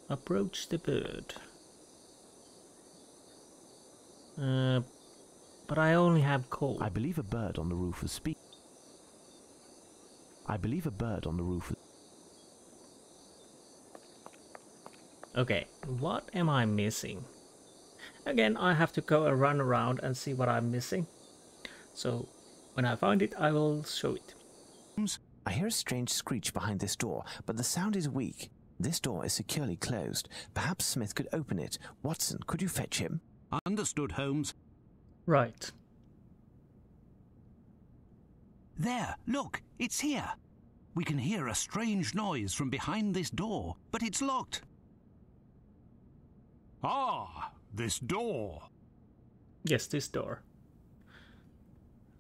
Approach the bird. But I only have coal. I believe a bird on the roof was speaking. I believe a bird on the roof was... Okay, what am I missing? Again, I have to go and run around and see what I'm missing. So, when I find it, I will show it. I hear a strange screech behind this door, but the sound is weak. This door is securely closed. Perhaps Smith could open it. Watson, could you fetch him? Understood, Holmes. Right. There, look, it's here. We can hear a strange noise from behind this door, but it's locked. Ah, this door. Yes, this door.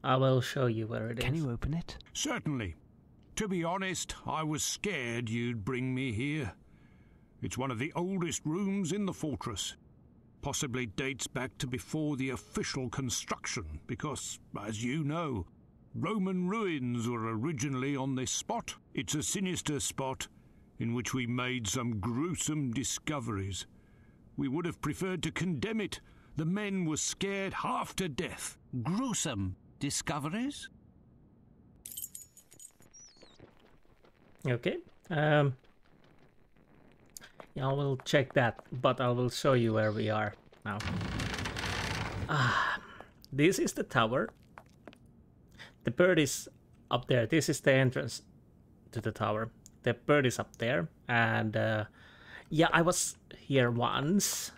I will show you where it is. Can you open it? Certainly. To be honest, I was scared you'd bring me here. It's one of the oldest rooms in the fortress. Possibly dates back to before the official construction, because, as you know, Roman ruins were originally on this spot. It's a sinister spot in which we made some gruesome discoveries. We would have preferred to condemn it. The men were scared half to death. Gruesome discoveries? Okay. Yeah, I will check that, but I will show you where we are now. This is the tower. The bird is up there. This is the entrance to the tower. The bird is up there, and yeah, I was here once,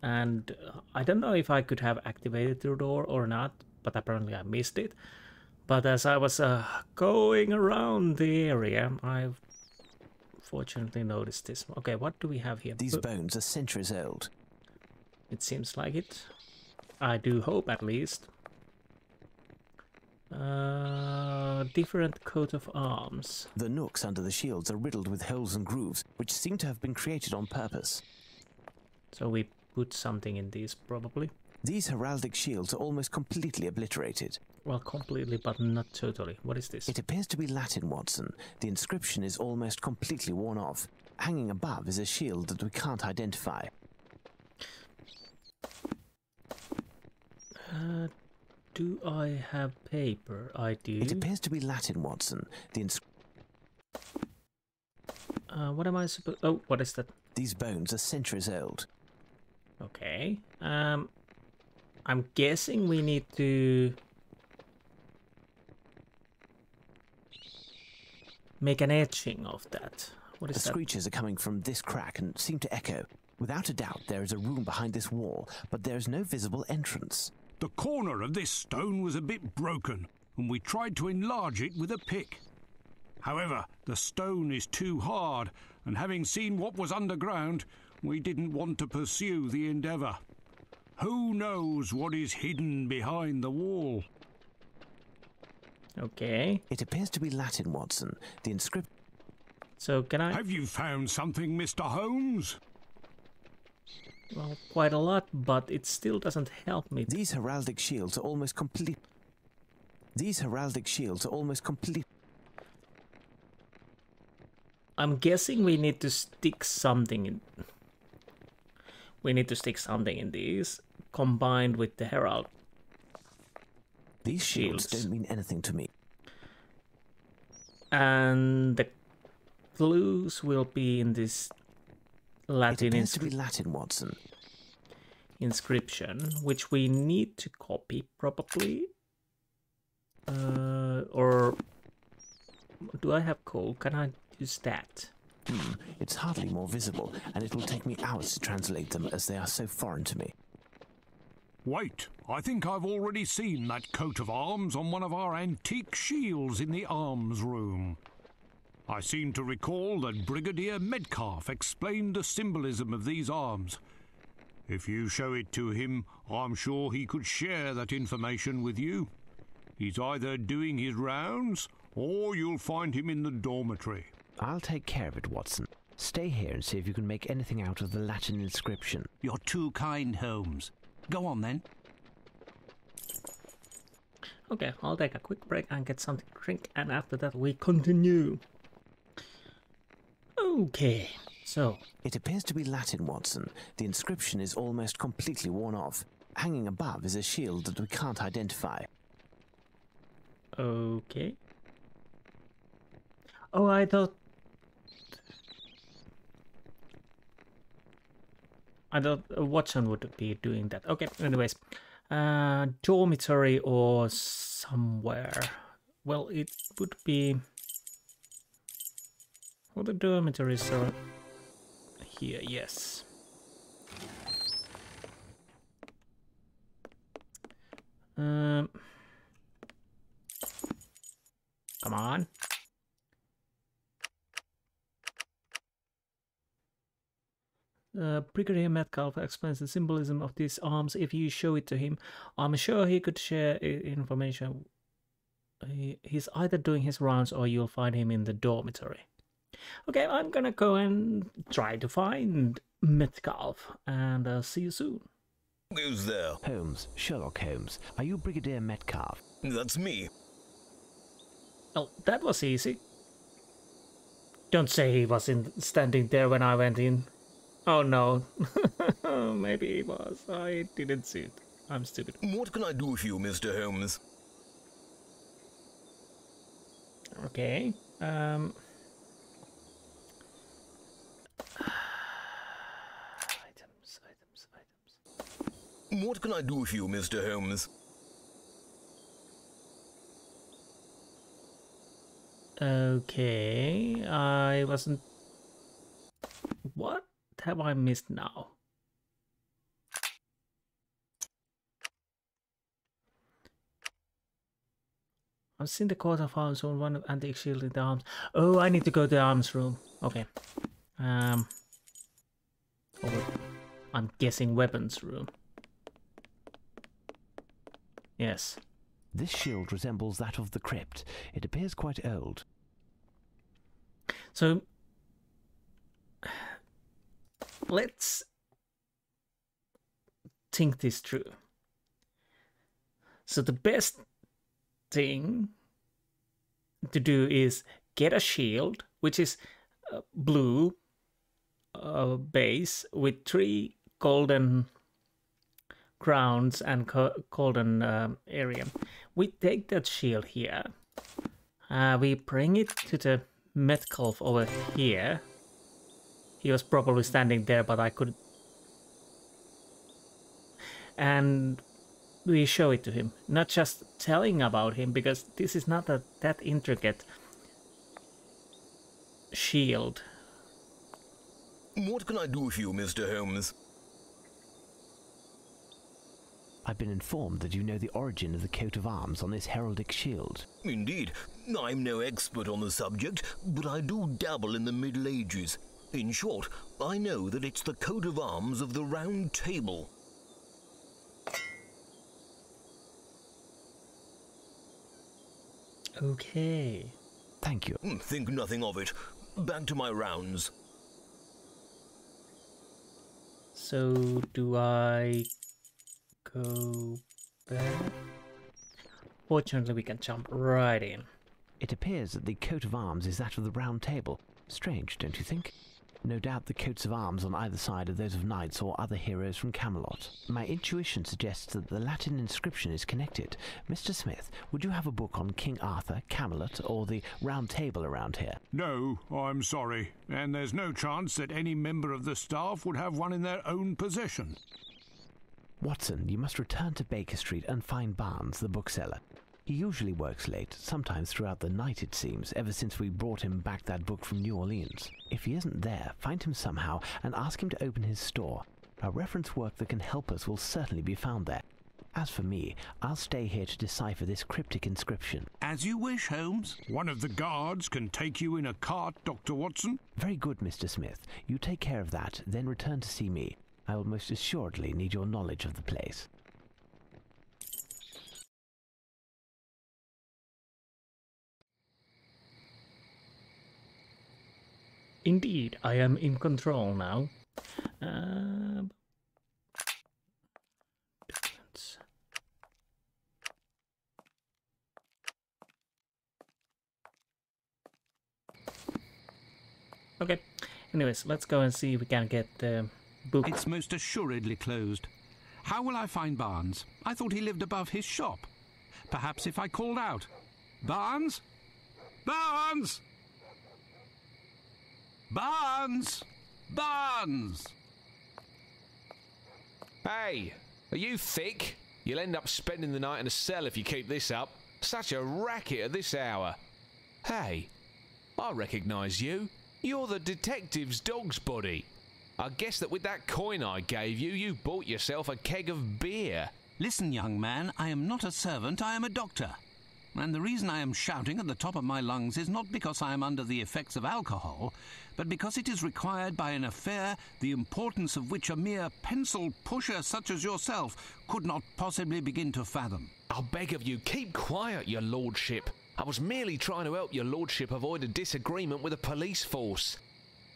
and I don't know if I could have activated the door or not, but apparently I missed it. But as I was going around the area, I fortunately noticed this. Okay, what do we have here? These bones are centuries old. It seems like it. I do hope, at least. Different coat of arms. The nooks under the shields are riddled with holes and grooves, which seem to have been created on purpose. So we put something in these, probably. These heraldic shields are almost completely obliterated. Well, completely, but not totally. What is this? It appears to be Latin, Watson. The inscription is almost completely worn off. Hanging above is a shield that we can't identify. Do I have paper? I do. It appears to be Latin, Watson. What am I supposed... Oh, what is that? These bones are centuries old. Okay. I'm guessing we need to make an etching of that. What is The that? screeches are coming from this crack and seem to echo. Without a doubt, there is a room behind this wall, but there is no visible entrance. The corner of this stone was a bit broken, and we tried to enlarge it with a pick. However, the stone is too hard, and having seen what was underground, we didn't want to pursue the endeavour. Who knows what is hidden behind the wall? Okay. It appears to be Latin, Watson. The inscription... So can I... Have you found something, Mr. Holmes? Well, quite a lot, but it still doesn't help me. These heraldic shields are almost complete. I'm guessing we need to stick something in. We need to stick something in these, combined with the herald. These shields don't mean anything to me. And the clues will be in this Latin It appears to be Latin, Watson. inscription, which we need to copy, probably. Or do I have code? Can I use that? It's hardly more visible, and it will take me hours to translate them as they are so foreign to me. Wait, I think I've already seen that coat of arms on one of our antique shields in the arms room. I seem to recall that Brigadier Metcalf explained the symbolism of these arms. If you show it to him, I'm sure he could share that information with you. He's either doing his rounds, or you'll find him in the dormitory. I'll take care of it, Watson. Stay here and see if you can make anything out of the Latin inscription. You're too kind, Holmes. Go on, then. Okay, I'll take a quick break and get something to drink, and after that we continue. Okay, so... It appears to be Latin, Watson. The inscription is almost completely worn off. Hanging above is a shield that we can't identify. Okay. Oh, I thought Watson would be doing that. Okay, anyways. Dormitory or somewhere. Well, it would be... Well, the dormitories are here, yes. Come on. Brigadier Metcalf explains the symbolism of these arms. If you show it to him, I'm sure he could share information. He's either doing his rounds or you'll find him in the dormitory. Okay, I'm gonna go and try to find Metcalf, and I'll see you soon. Who's there? Holmes, Sherlock Holmes. Are you Brigadier Metcalf? That's me. Well, that was easy. Don't say he was standing there when I went in. Oh no. Maybe he was. I didn't see it. I'm stupid. What can I do for you, Mr. Holmes? Okay. Items. What can I do for you, Mr. Holmes? Okay. I wasn't... What have I missed now? I've seen the coat of arms on one of antique shield in the arms. Oh, I need to go to the arms room. Okay. Oh, I'm guessing weapons room. Yes. This shield resembles that of the crypt. It appears quite old. So, let's think this through. So the best thing to do is get a shield, which is blue base with 3 golden grounds and golden area. We take that shield here. We bring it to the Metcalf over here. He was probably standing there, but I could. And we show it to him, not just telling about him, because this is not that intricate shield. What can I do for you, Mr. Holmes? I've been informed that you know the origin of the coat of arms on this heraldic shield. Indeed. I'm no expert on the subject, but I do dabble in the Middle Ages. In short, I know that it's the coat of arms of the Round Table. Okay. Thank you. Think nothing of it. Back to my rounds. So, do I go back? Fortunately, we can jump right in. It appears that the coat of arms is that of the Round Table. Strange, don't you think? No doubt the coats of arms on either side are those of knights or other heroes from Camelot. My intuition suggests that the Latin inscription is connected. Mr. Smith, would you have a book on King Arthur, Camelot, or the Round Table around here? No, I'm sorry. And there's no chance that any member of the staff would have one in their own possession. Watson, you must return to Baker Street and find Barnes, the bookseller. He usually works late, sometimes throughout the night it seems, ever since we brought him back that book from New Orleans. If he isn't there, find him somehow and ask him to open his store. A reference work that can help us will certainly be found there. As for me, I'll stay here to decipher this cryptic inscription. As you wish, Holmes. One of the guards can take you in a cart, Dr. Watson. Very good, Mr. Smith. You take care of that, then return to see me. I will most assuredly need your knowledge of the place. Indeed, I am in control now. Documents. Okay. Anyways, let's go and see if we can get the book. It's most assuredly closed. How will I find Barnes? I thought he lived above his shop. Perhaps if I called out. Barnes? Barnes! Barnes! Barnes! Hey, are you thick? You'll end up spending the night in a cell if you keep this up. Such a racket at this hour. Hey, I recognise you. You're the detective's dog's body. I guess that with that coin I gave you, you bought yourself a keg of beer. Listen, young man, I am not a servant, I am a doctor. And the reason I am shouting at the top of my lungs is not because I am under the effects of alcohol, but because it is required by an affair the importance of which a mere pencil pusher such as yourself could not possibly begin to fathom. I'll beg of you, keep quiet, your lordship. I was merely trying to help your lordship avoid a disagreement with the police force.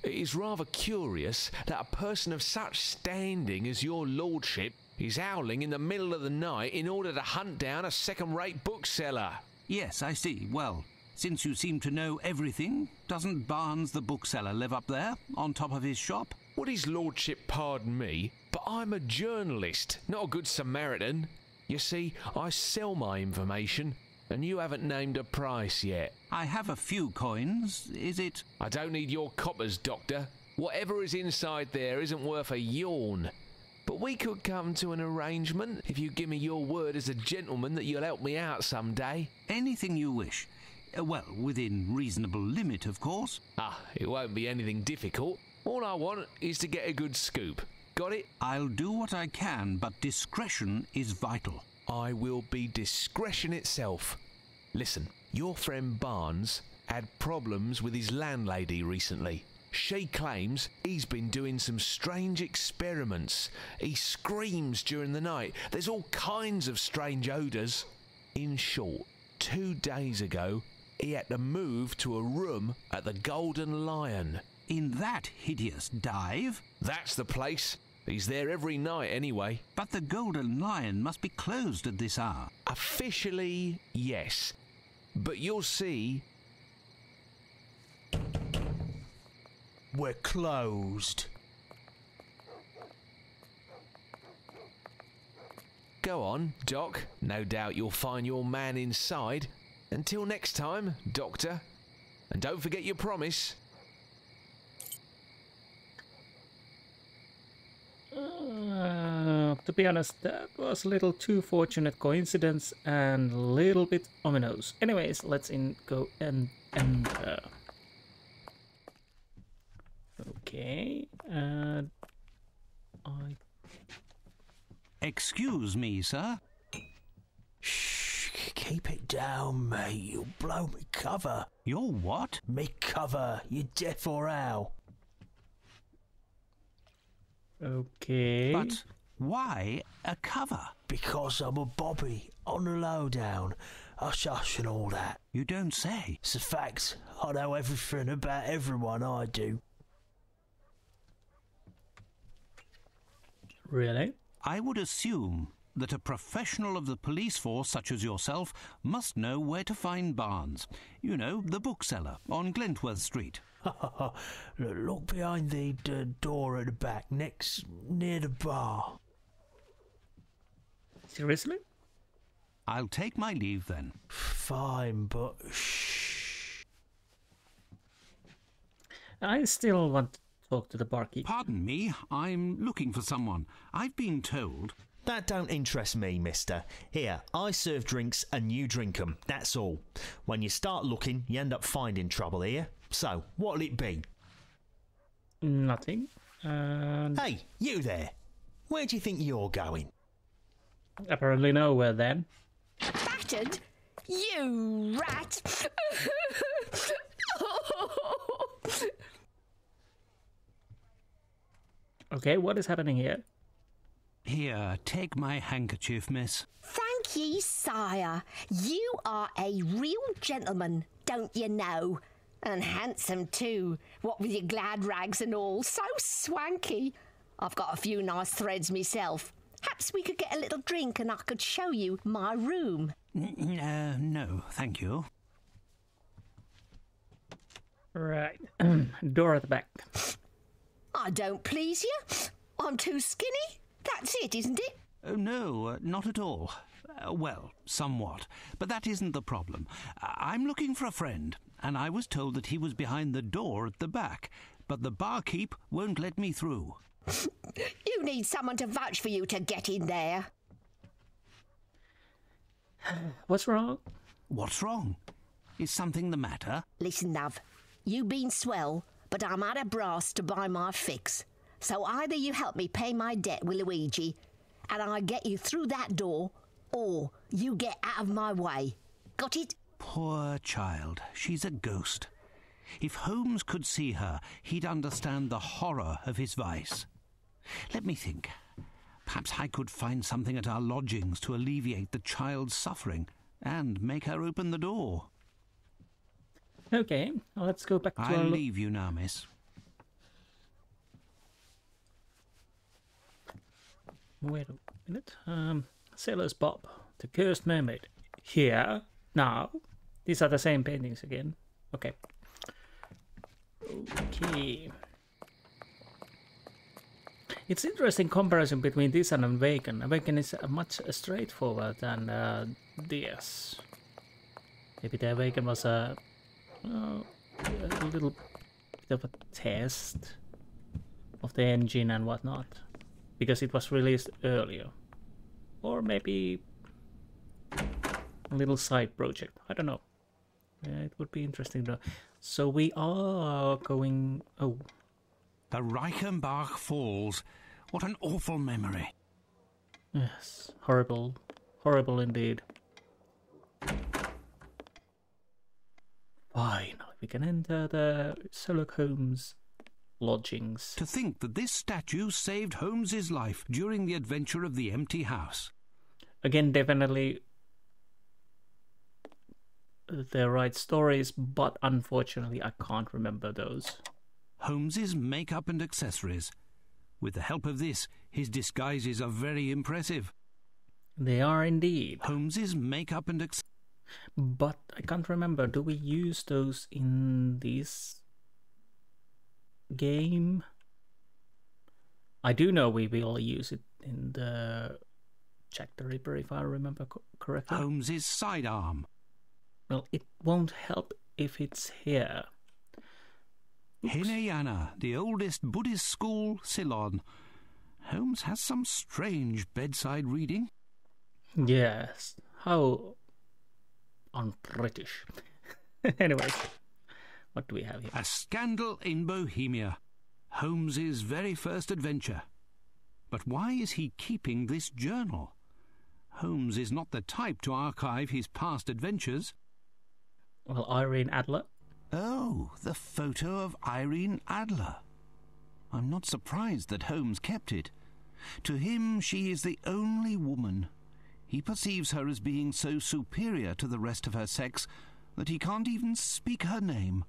It is rather curious that a person of such standing as your lordship is howling in the middle of the night in order to hunt down a second-rate bookseller. Yes, I see. Well, since you seem to know everything, doesn't Barnes the bookseller live up there, on top of his shop? Would his lordship pardon me, but I'm a journalist, not a good Samaritan. You see, I sell my information, and you haven't named a price yet. I have a few coins. Is it... I don't need your coppers, Doctor. Whatever is inside there isn't worth a yawn. But we could come to an arrangement if you give me your word as a gentleman that you'll help me out some day. Anything you wish. Well, within reasonable limit, of course. Ah, it won't be anything difficult. All I want is to get a good scoop. Got it? I'll do what I can, but discretion is vital. I will be discretion itself. Listen, your friend Barnes had problems with his landlady recently. She claims he's been doing some strange experiments. He screams during the night. There's all kinds of strange odours. In short, 2 days ago, he had to move to a room at the Golden Lion. In that hideous dive? That's the place. He's there every night anyway. But the Golden Lion must be closed at this hour. Officially, yes. But you'll see... We're closed. Go on, Doc. No doubt you'll find your man inside. Until next time, Doctor. And don't forget your promise. To be honest, that was a little too fortunate coincidence and a little bit ominous. Anyways, let's go and okay, and Excuse me, sir. Shh, keep it down, mate. You'll blow me cover. You're what? Me cover. You deaf or how? Okay. But why a cover? Because I'm a bobby on the lowdown. Hush hush and all that. You don't say. It's a fact. I know everything about everyone, I do. Really? I would assume that a professional of the police force such as yourself must know where to find Barnes. You know, the bookseller on Glentworth Street. Look behind the door at the back, next near the bar. Seriously? I'll take my leave then. Fine, but shh. I still want to talk to the barkeep. Pardon me, I'm looking for someone. I've been told... That don't interest me, mister. Here, I serve drinks and you drink 'em, that's all. When you start looking, you end up finding trouble here. So, what'll it be? Nothing. Hey, you there! Where do you think you're going? Apparently nowhere then. Battered? You rat! Okay, what is happening here? Here, take my handkerchief, miss. Thank ye, sire. You are a real gentleman, don't you know? And handsome too, what with your glad rags and all, so swanky. I've got a few nice threads myself. Perhaps we could get a little drink and I could show you my room. No, thank you. Right. Door at the back. I don't please you. I'm too skinny. That's it, isn't it? Oh, no, not at all. Well, somewhat. But that isn't the problem. I'm looking for a friend, and I was told that he was behind the door at the back, but the barkeep won't let me through. You need someone to vouch for you to get in there. What's wrong? What's wrong? Is something the matter? Listen, love. You been swell, but I'm out of brass to buy my fix. So either you help me pay my debt with Luigi, and I get you through that door, or you get out of my way. Got it? Poor child. She's a ghost. If Holmes could see her, he'd understand the horror of his vice. Let me think. Perhaps I could find something at our lodgings to alleviate the child's suffering and make her open the door. Okay, let's go back to I'll leave you now, miss. Wait a minute. Sailor's Bob, the Cursed Mermaid. Here, now. These are the same paintings again. Okay. Okay. It's interesting comparison between this and Awaken. Awaken is much straightforward than this. Maybe the Awaken was a little bit of a test of the engine and whatnot, because it was released earlier. Or maybe a little side project. I don't know. Yeah, it would be interesting though. So we are going... Oh. The Reichenbach Falls. What an awful memory. Yes. Horrible. Horrible indeed. Finally, we can enter the Sherlock Holmes lodgings. To think that this statue saved Holmes's life during the adventure of the empty house. Again, definitely the right stories, but unfortunately I can't remember those. Holmes's makeup and accessories. With the help of this, his disguises are very impressive. They are indeed. Holmes's makeup and accessories. But I can't remember, do we use those in this game? I do know we will use it in the Jack the Ripper, if I remember correctly. Holmes's sidearm. Well, it won't help if it's here. Hinayana, the oldest Buddhist school, Ceylon. Holmes has some strange bedside reading. Yes, how un-British. Anyways, what do we have here? A Scandal in Bohemia. Holmes's very first adventure. But why is he keeping this journal? Holmes is not the type to archive his past adventures. Well, Irene Adler. Oh, the photo of Irene Adler. I'm not surprised that Holmes kept it. To him, she is the only woman. He perceives her as being so superior to the rest of her sex that he can't even speak her name.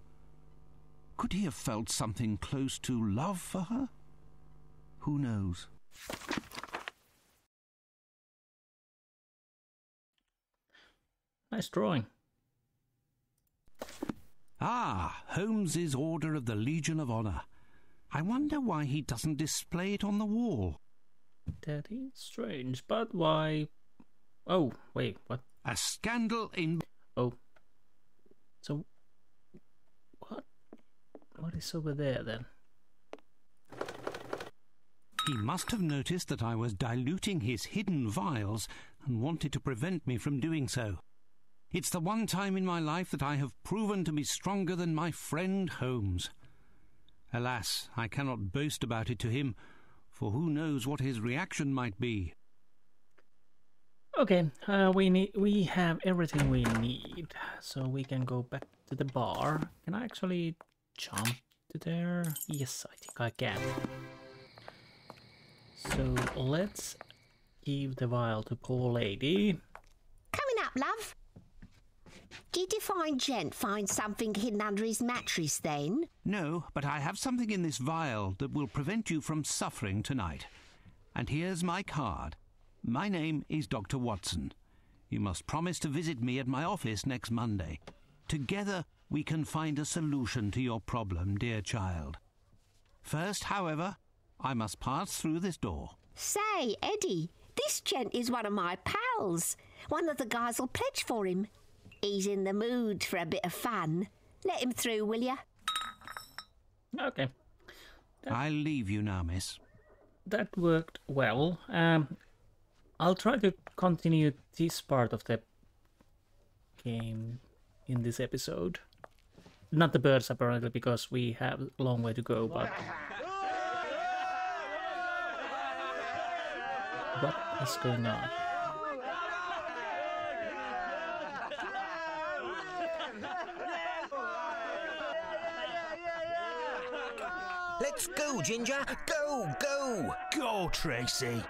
Could he have felt something close to love for her? Who knows? Nice drawing. Ah, Holmes's Order of the Legion of Honor. I wonder why he doesn't display it on the wall. That is strange, but why? Oh, wait, what? A Scandal in... Oh. So, what? What is over there, then? He must have noticed that I was diluting his hidden vials and wanted to prevent me from doing so. It's the one time in my life that I have proven to be stronger than my friend Holmes. Alas, I cannot boast about it to him, for who knows what his reaction might be. Okay, we have everything we need, so we can go back to the bar. Can I actually jump to there? Yes, I think I can. So let's give the vial to poor lady. Coming up, love. Did the fine gent find something hidden under his mattress then? No, but I have something in this vial that will prevent you from suffering tonight. And here's my card. My name is Dr. Watson. You must promise to visit me at my office next Monday. Together we can find a solution to your problem, dear child. First, however, I must pass through this door. Say, Eddie, this gent is one of my pals. One of the guys will pledge for him. He's in the mood for a bit of fun. Let him through, will ya? Okay. I'll leave you now, miss. That worked well. I'll try to continue this part of the game in this episode. Not the birds, apparently, because we have a long way to go, but... What is going on? Let's go, Ginger! Go, go! Go, Tracy!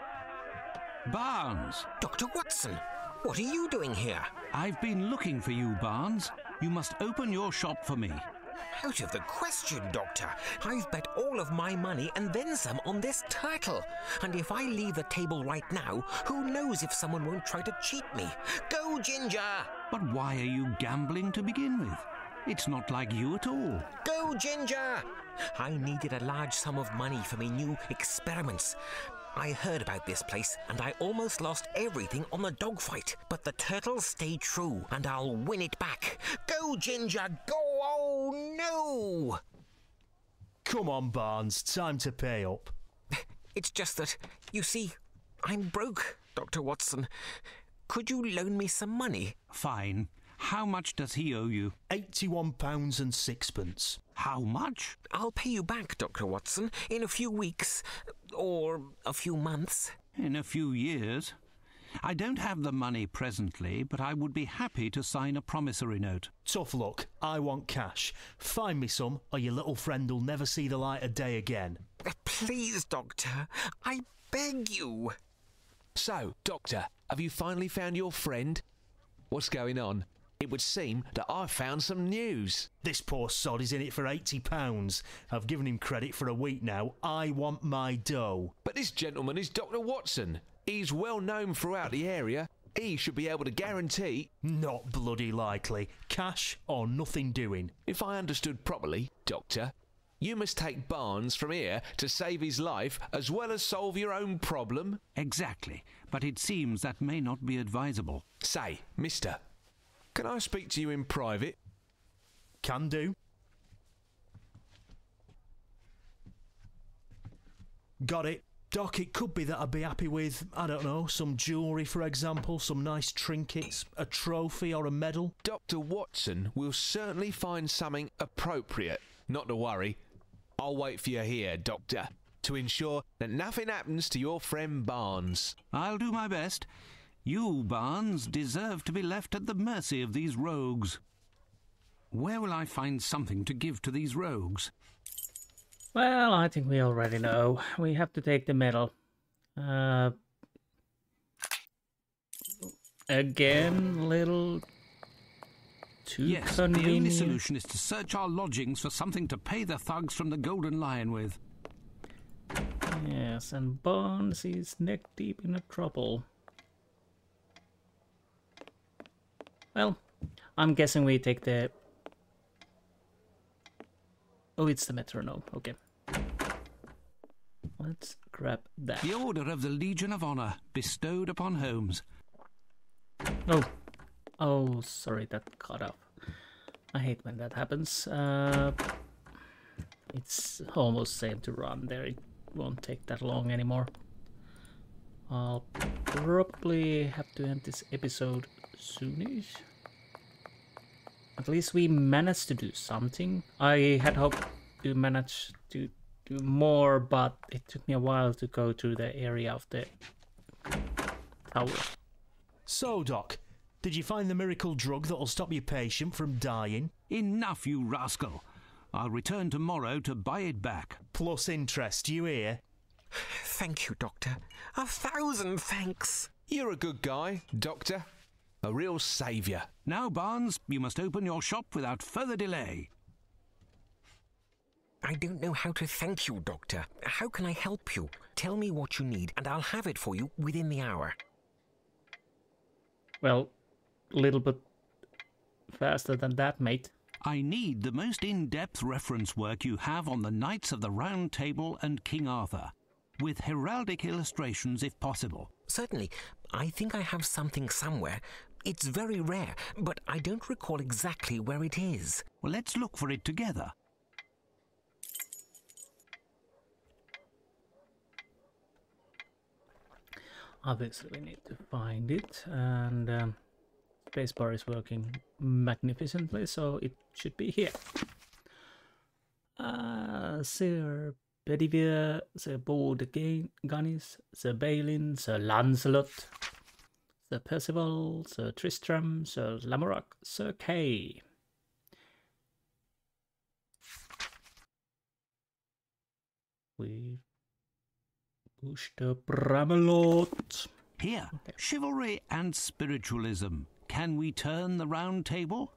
Barnes! Dr. Watson, what are you doing here? I've been looking for you, Barnes. You must open your shop for me. Out of the question, Doctor. I've bet all of my money and then some on this title. And if I leave the table right now, who knows if someone won't try to cheat me? Go, Ginger! But why are you gambling to begin with? It's not like you at all. Go, Ginger! I needed a large sum of money for me new experiments. I heard about this place and I almost lost everything on the dogfight. But the turtles stay true and I'll win it back. Go, Ginger, go! Oh, no! Come on, Barnes, time to pay up. It's just that, you see, I'm broke, Dr. Watson. Could you loan me some money? Fine. How much does he owe you? £81 and sixpence. How much? I'll pay you back, Dr. Watson, in a few weeks. Or a few months. In a few years. I don't have the money presently, but I would be happy to sign a promissory note. Tough luck. I want cash. Find me some, or your little friend will never see the light of day again. Please, Doctor. I beg you. So, Doctor, have you finally found your friend? What's going on? It would seem that I've found some news. This poor sod is in it for £80. I've given him credit for a week now. I want my dough. But this gentleman is Dr. Watson. He's well known throughout the area. He should be able to guarantee... Not bloody likely. Cash or nothing doing. If I understood properly, Doctor, You must take Barnes from here to save his life as well as solve your own problem? Exactly, but it seems that may not be advisable. Say, mister, can I speak to you in private? Can do. Got it. Doc, it could be that I'd be happy with, I don't know, some jewellery, for example, some nice trinkets, a trophy or a medal. Dr. Watson will certainly find something appropriate. Not to worry. I'll wait for you here, Doctor, to ensure that nothing happens to your friend Barnes. I'll do my best. You, Barnes, deserve to be left at the mercy of these rogues. Where will I find something to give to these rogues? Well, I think we already know. We have to take the medal. Again, little too yes, convenient. The only solution is to search our lodgings for something to pay the thugs from the Golden Lion with. Yes, and Barnes is neck deep in trouble. Well, I'm guessing we take the... Oh, it's the metronome. Okay. Let's grab that. The Order of the Legion of Honor, bestowed upon Holmes. Oh. Oh, sorry, that cut off. I hate when that happens. It's almost safe to run there. It won't take that long anymore. I'll probably have to end this episode soonish. At least we managed to do something. I had hoped to manage to do more, but it took me a while to go through the area of the tower. So, Doc, did you find the miracle drug that'll stop your patient from dying? Enough, you rascal. I'll return tomorrow to buy it back. Plus interest, you hear? Thank you, Doctor. 1,000 thanks. You're a good guy, Doctor. A real saviour. Now, Barnes, you must open your shop without further delay. I don't know how to thank you, Doctor. How can I help you? Tell me what you need, and I'll have it for you within the hour. Well, a little bit faster than that, mate. I need the most in-depth reference work you have on the Knights of the Round Table and King Arthur, with heraldic illustrations if possible. Certainly. I think I have something somewhere. It's very rare, but I don't recall exactly where it is. Well, let's look for it together. Obviously, we need to find it, and spacebar is working magnificently, so it should be here. Sir Bedivere, Sir Bordeganis, Sir Balin, Sir Lancelot, Sir Percival, Sir Tristram, Sir Lamorak, Sir Kay. We pushed up Bramelot. Here, okay. Chivalry and spiritualism. Can we turn the Round Table?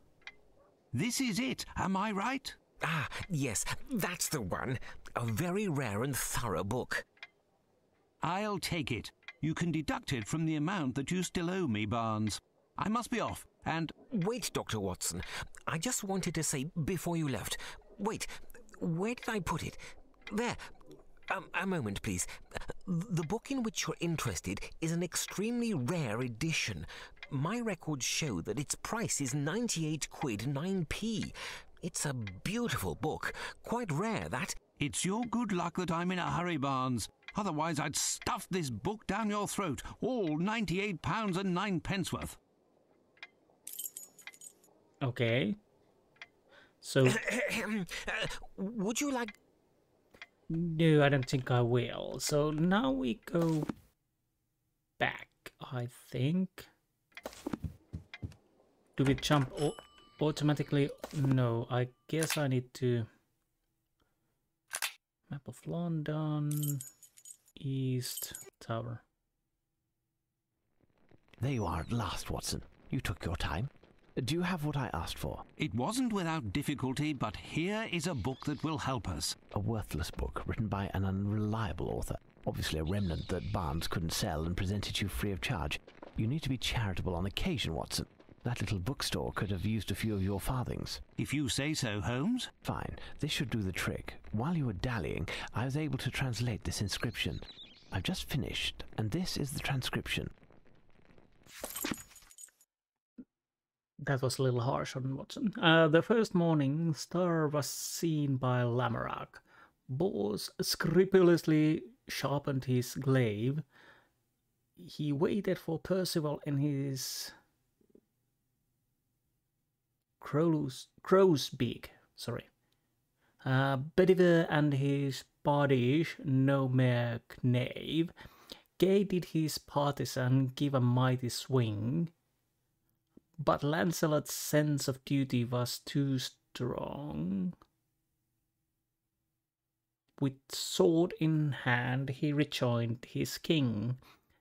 This is it, am I right? Ah, yes, that's the one. A very rare and thorough book. I'll take it. You can deduct it from the amount that you still owe me, Barnes. I must be off, and... Wait, Dr. Watson. I just wanted to say before you left... Wait, where did I put it? There. A moment, please. The book in which you're interested is an extremely rare edition. My records show that its price is 98 quid 9p. It's a beautiful book. Quite rare, that. It's your good luck that I'm in a hurry, Barnes. Otherwise, I'd stuff this book down your throat, all £98 and 9p worth. Okay. So... would you like... No, I don't think I will. So now we go back, I think. Do we jump automatically? No, I guess I need to... Map of London, East Tower. There you are at last, Watson. You took your time. Do you have what I asked for? It wasn't without difficulty, but here is a book that will help us. A worthless book written by an unreliable author. Obviously a remnant that Barnes couldn't sell and presented you free of charge. You need to be charitable on occasion, Watson. That little bookstore could have used a few of your farthings. If you say so, Holmes. Fine, this should do the trick. While you were dallying, I was able to translate this inscription. I've just finished, and this is the transcription. That was a little harsh on Watson. The first morning, star was seen by Lamorak. Bors scrupulously sharpened his glaive. He waited for Percival and his crow's beak. Sorry. Bediver and his bodish no mere knave. Gay did his partisan give a mighty swing, but Lancelot's sense of duty was too strong. With sword in hand he rejoined his king,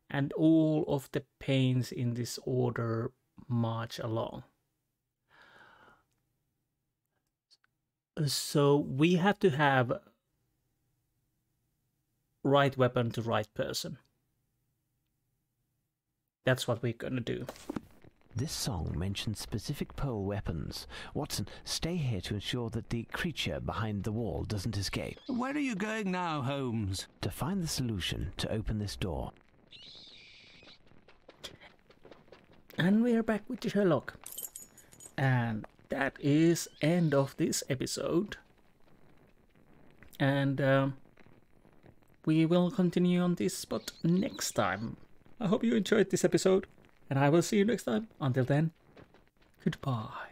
and all of the pains in this order march along. So we have to have right weapon to right person. That's what we're gonna do. This song mentions specific pole weapons. Watson, stay here to ensure that the creature behind the wall doesn't escape. Where are you going now, Holmes? To find the solution to open this door. And we're back with Sherlock. And that is end of this episode. And we will continue on this spot next time. I hope you enjoyed this episode, and I will see you next time. Until then, goodbye.